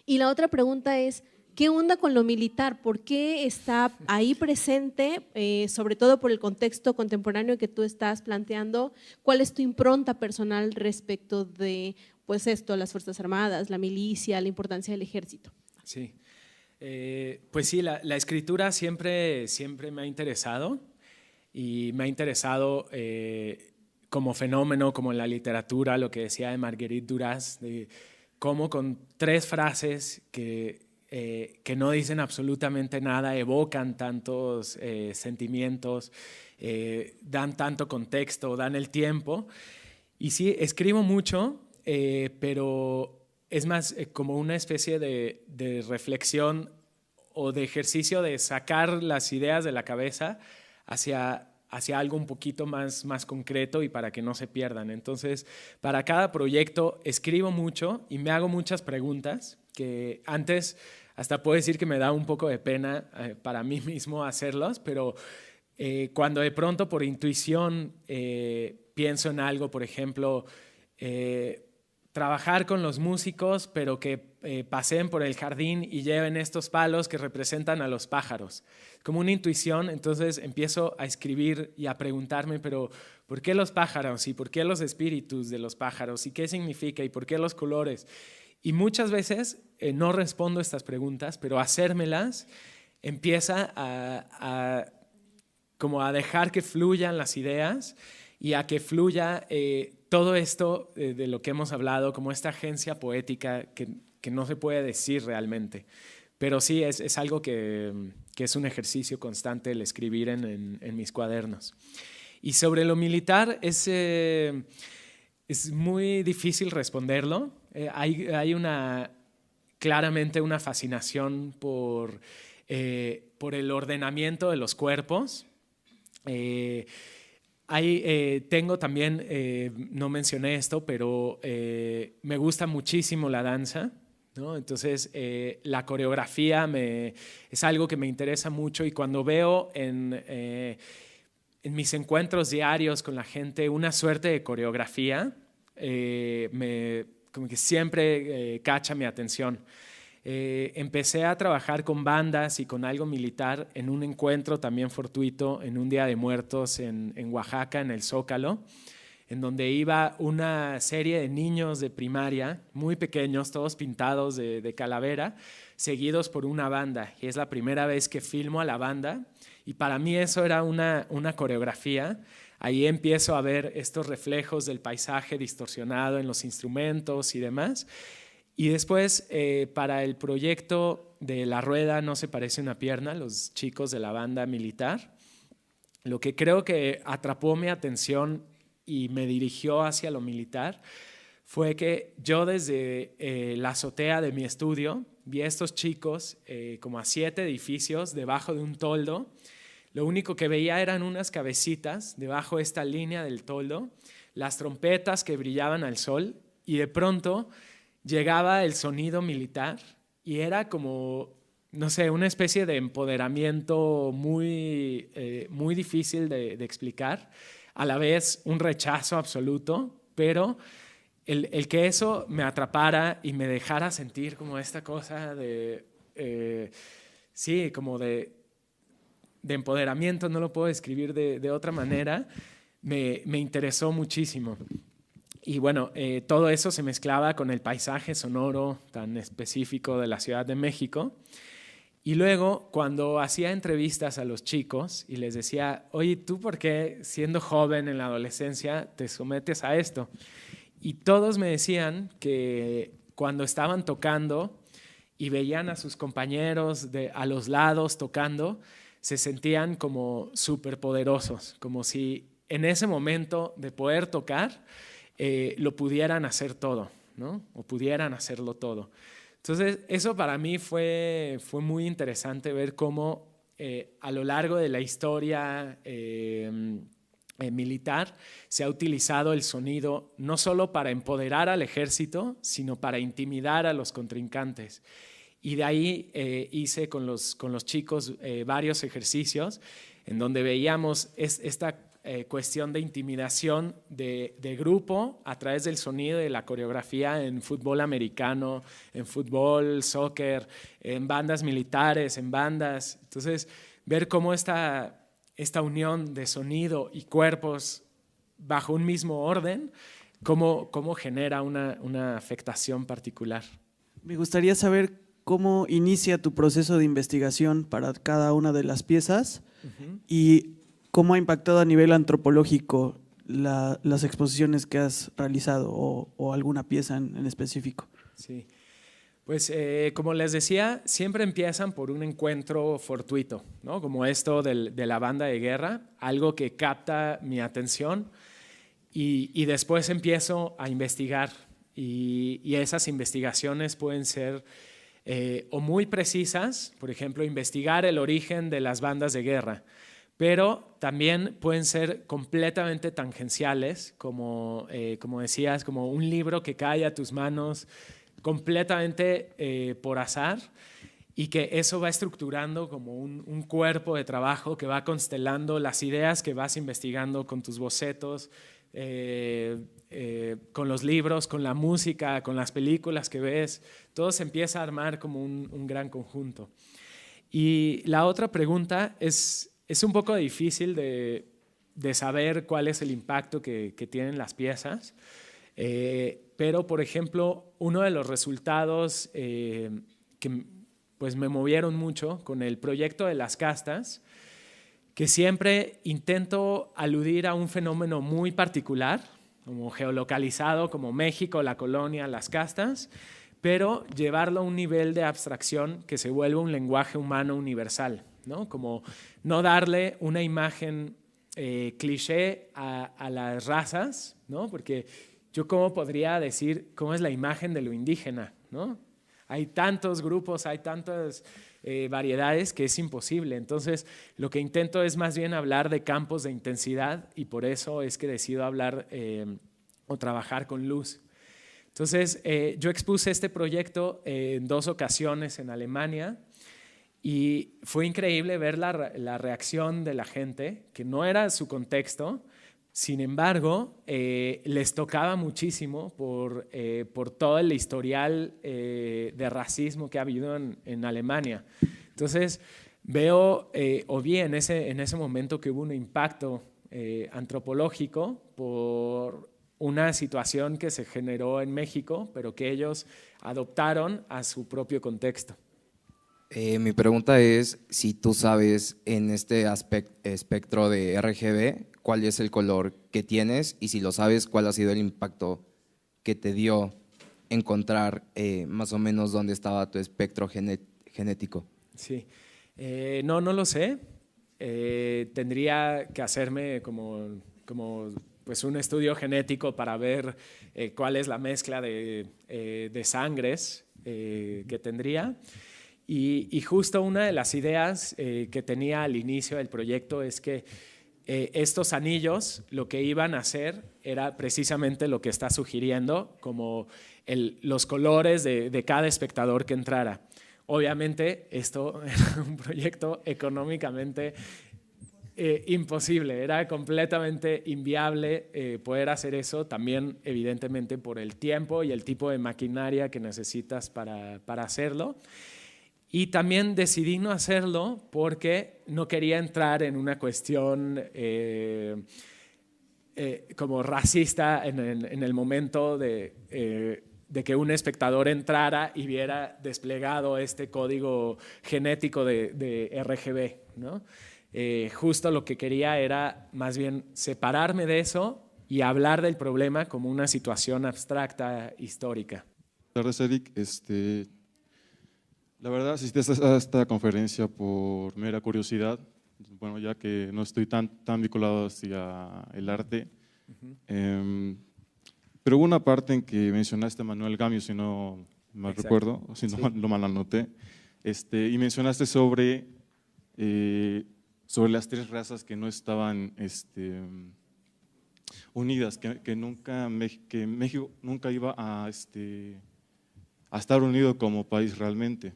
S6: Y la otra pregunta es, ¿qué onda con lo militar? ¿Por qué está ahí presente, sobre todo por el contexto contemporáneo que tú estás planteando? ¿Cuál es tu impronta personal respecto de, pues esto, las Fuerzas Armadas, la milicia, la importancia del ejército?
S2: Sí, pues sí, la escritura siempre me ha interesado. Y me ha interesado como fenómeno, como en la literatura, lo que decía de Marguerite Duras, de cómo con 3 frases que no dicen absolutamente nada, evocan tantos sentimientos, dan tanto contexto, dan el tiempo. Y sí, escribo mucho, pero es más como una especie de reflexión o de ejercicio de sacar las ideas de la cabeza hacia algo un poquito más concreto y para que no se pierdan. Entonces, para cada proyecto escribo mucho y me hago muchas preguntas que antes hasta puedo decir que me da un poco de pena para mí mismo hacerlos, pero cuando de pronto por intuición pienso en algo, por ejemplo, trabajar con los músicos, pero que paseen por el jardín y lleven estos palos que representan a los pájaros. Como una intuición, entonces empiezo a escribir y a preguntarme, pero ¿por qué los pájaros? ¿Y por qué los espíritus de los pájaros? ¿Y qué significa? ¿Y por qué los colores? Y muchas veces no respondo estas preguntas, pero hacérmelas empieza como a dejar que fluyan las ideas y a que fluya todo esto de lo que hemos hablado, como esta agencia poética que no se puede decir realmente. Pero sí, es algo que es un ejercicio constante el escribir en mis cuadernos. Y sobre lo militar es muy difícil responderlo. Hay claramente una fascinación por el ordenamiento de los cuerpos. Tengo también, no mencioné esto, pero me gusta muchísimo la danza, ¿no? Entonces, la coreografía es algo que me interesa mucho y cuando veo en mis encuentros diarios con la gente una suerte de coreografía, como que siempre cacha mi atención. Empecé a trabajar con bandas y con algo militar en un encuentro también fortuito en un Día de Muertos en Oaxaca, en el Zócalo, en donde iba una serie de niños de primaria, muy pequeños, todos pintados de calavera, seguidos por una banda. Y es la primera vez que filmo a la banda y para mí eso era una coreografía. Ahí empiezo a ver estos reflejos del paisaje distorsionado en los instrumentos y demás. Y después, para el proyecto de La Rueda no se parece una pierna, los chicos de la banda militar, lo que creo que atrapó mi atención y me dirigió hacia lo militar fue que yo desde la azotea de mi estudio vi a estos chicos como a 7 edificios debajo de un toldo. Lo único que veía eran unas cabecitas debajo de esta línea del toldo, las trompetas que brillaban al sol y de pronto llegaba el sonido militar y era como no sé, una especie de empoderamiento muy difícil de explicar, a la vez un rechazo absoluto, pero el que eso me atrapara y me dejara sentir como esta cosa sí, como de empoderamiento, no lo puedo describir de otra manera, me interesó muchísimo. Y bueno, todo eso se mezclaba con el paisaje sonoro tan específico de la Ciudad de México. Y luego, cuando hacía entrevistas a los chicos y les decía, oye, ¿tú por qué siendo joven en la adolescencia te sometes a esto? Y todos me decían que cuando estaban tocando y veían a sus compañeros a los lados tocando, se sentían como superpoderosos, como si en ese momento de poder tocar lo pudieran hacer todo, ¿no? O pudieran hacerlo todo. Entonces, eso para mí fue muy interesante ver cómo a lo largo de la historia militar se ha utilizado el sonido no solo para empoderar al ejército, sino para intimidar a los contrincantes. Y de ahí hice con los chicos varios ejercicios en donde veíamos esta cuestión de intimidación de grupo a través del sonido y de la coreografía en fútbol americano, en fútbol, soccer, en bandas militares, en bandas. Entonces, ver cómo esta unión de sonido y cuerpos bajo un mismo orden, cómo genera una afectación particular.
S5: Me gustaría saber cómo inicia tu proceso de investigación para cada una de las piezas y cómo ha impactado a nivel antropológico las exposiciones que has realizado o alguna pieza en específico.
S2: Sí, pues como les decía, siempre empiezan por un encuentro fortuito, ¿no? Como esto de la banda de guerra, algo que capta mi atención y después empiezo a investigar y esas investigaciones pueden ser o muy precisas, por ejemplo, investigar el origen de las bandas de guerra, pero también pueden ser completamente tangenciales, como decías, como un libro que cae a tus manos completamente por azar y que eso va estructurando como un cuerpo de trabajo que va constelando las ideas que vas investigando con tus bocetos, con los libros, con la música, con las películas que ves. Todo se empieza a armar como un gran conjunto. Y la otra pregunta es un poco difícil de saber cuál es el impacto que tienen las piezas, pero por ejemplo, uno de los resultados que pues me movieron mucho con el proyecto de las castas, que siempre intento aludir a un fenómeno muy particular, como geolocalizado, como México, la colonia, las castas, pero llevarlo a un nivel de abstracción que se vuelva un lenguaje humano universal, ¿no? Como no darle una imagen cliché a las razas, ¿no? Porque yo cómo podría decir cómo es la imagen de lo indígena, ¿no? Hay tantos grupos, hay tantas variedades que es imposible. Entonces, lo que intento es más bien hablar de campos de intensidad y por eso es que decido hablar o trabajar con luz. Entonces, yo expuse este proyecto en 2 ocasiones en Alemania y fue increíble ver la reacción de la gente, que no era su contexto. Sin embargo, les tocaba muchísimo por todo el historial de racismo que ha habido en Alemania. Entonces, veo o vi en ese momento que hubo un impacto antropológico por una situación que se generó en México, pero que ellos adoptaron a su propio contexto.
S7: Mi pregunta es si tú sabes en este espectro de RGB cuál es el color que tienes y si lo sabes, cuál ha sido el impacto que te dio encontrar más o menos dónde estaba tu espectro genético.
S2: Sí, no lo sé. Tendría que hacerme como pues un estudio genético para ver cuál es la mezcla de sangres que tendría. Y justo una de las ideas que tenía al inicio del proyecto es que estos anillos lo que iban a hacer era precisamente lo que está sugiriendo, como los colores de cada espectador que entrara. Obviamente esto era un proyecto económicamente imposible, era completamente inviable poder hacer eso, también evidentemente por el tiempo y el tipo de maquinaria que necesitas para hacerlo. Y también decidí no hacerlo porque no quería entrar en una cuestión como racista en el momento de que un espectador entrara y viera desplegado este código genético de RGB, ¿no? Justo lo que quería era más bien separarme de eso y hablar del problema como una situación abstracta histórica.
S8: Buenas tardes, Eric. La verdad, asistí a esta conferencia por mera curiosidad, bueno, ya que no estoy tan vinculado hacia el arte. Pero hubo una parte en que mencionaste a Manuel Gamio, si no mal recuerdo, si no lo mal anoté, y mencionaste sobre las tres razas que no estaban unidas, que México nunca iba a estar unido como país realmente.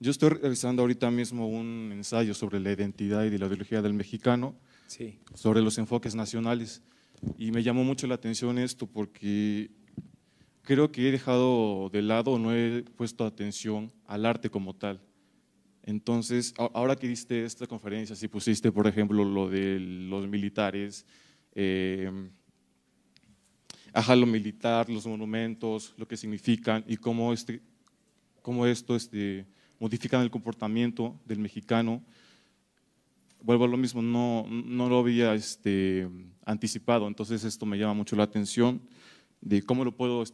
S8: Yo estoy realizando ahorita mismo un ensayo sobre la identidad y la ideología del mexicano,
S2: Sí.
S8: sobre los enfoques nacionales, y me llamó mucho la atención esto porque creo que he dejado de lado, no he puesto atención al arte como tal. Entonces, ahora que diste esta conferencia, si pusiste, por ejemplo, lo de los militares, lo militar, los monumentos, lo que significan y cómo esto modifican el comportamiento del mexicano. Vuelvo a lo mismo, no lo había anticipado, entonces esto me llama mucho la atención de cómo lo puedo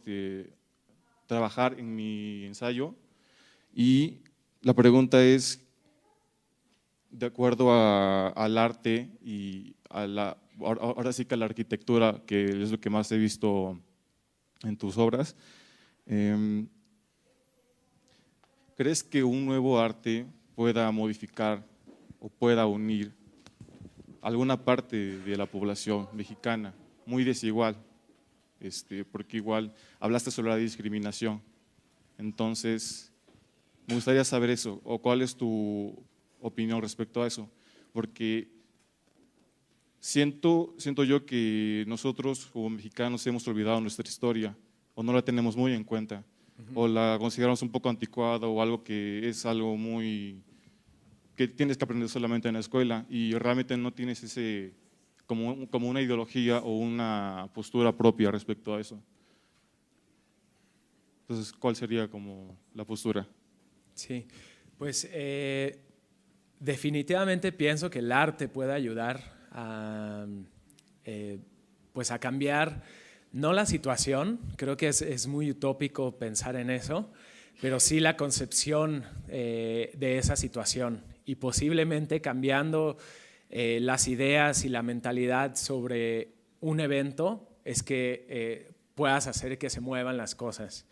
S8: trabajar en mi ensayo. Y la pregunta es, de acuerdo al arte y ahora sí que a la arquitectura, que es lo que más he visto en tus obras, ¿crees que un nuevo arte pueda modificar o pueda unir alguna parte de la población mexicana muy desigual? Porque igual hablaste sobre la discriminación. Entonces, me gustaría saber eso, o cuál es tu opinión respecto a eso, porque siento yo que nosotros como mexicanos hemos olvidado nuestra historia o no la tenemos muy en cuenta, o la consideramos un poco anticuada o algo que es algo muy que tienes que aprender solamente en la escuela y realmente no tienes como una ideología o una postura propia respecto a eso. Entonces, ¿cuál sería como la postura?
S2: Sí, pues definitivamente pienso que el arte puede ayudar pues a cambiar, no la situación, creo que es muy utópico pensar en eso, pero sí la concepción de esa situación y posiblemente cambiando las ideas y la mentalidad sobre un evento es que puedas hacer que se muevan las cosas.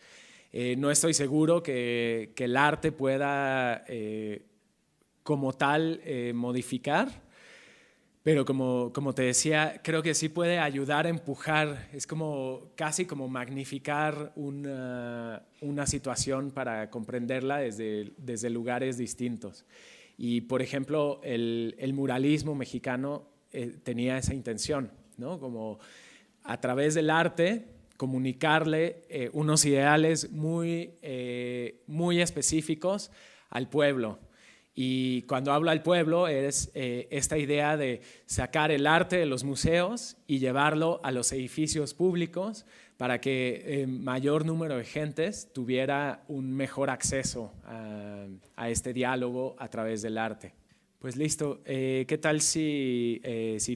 S2: No estoy seguro que el arte pueda como tal modificar, pero como te decía, creo que sí puede ayudar a empujar, es como casi como magnificar una situación para comprenderla desde lugares distintos. Y por ejemplo, el muralismo mexicano tenía esa intención, ¿no? Como a través del arte comunicarle unos ideales muy específicos al pueblo. Y cuando hablo al pueblo es esta idea de sacar el arte de los museos y llevarlo a los edificios públicos para que mayor número de gentes tuviera un mejor acceso a este diálogo a través del arte. Pues listo, ¿qué tal si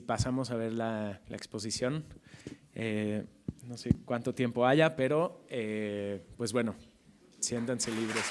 S2: pasamos a ver la exposición? No sé cuánto tiempo haya, pero pues bueno, siéntanse libres.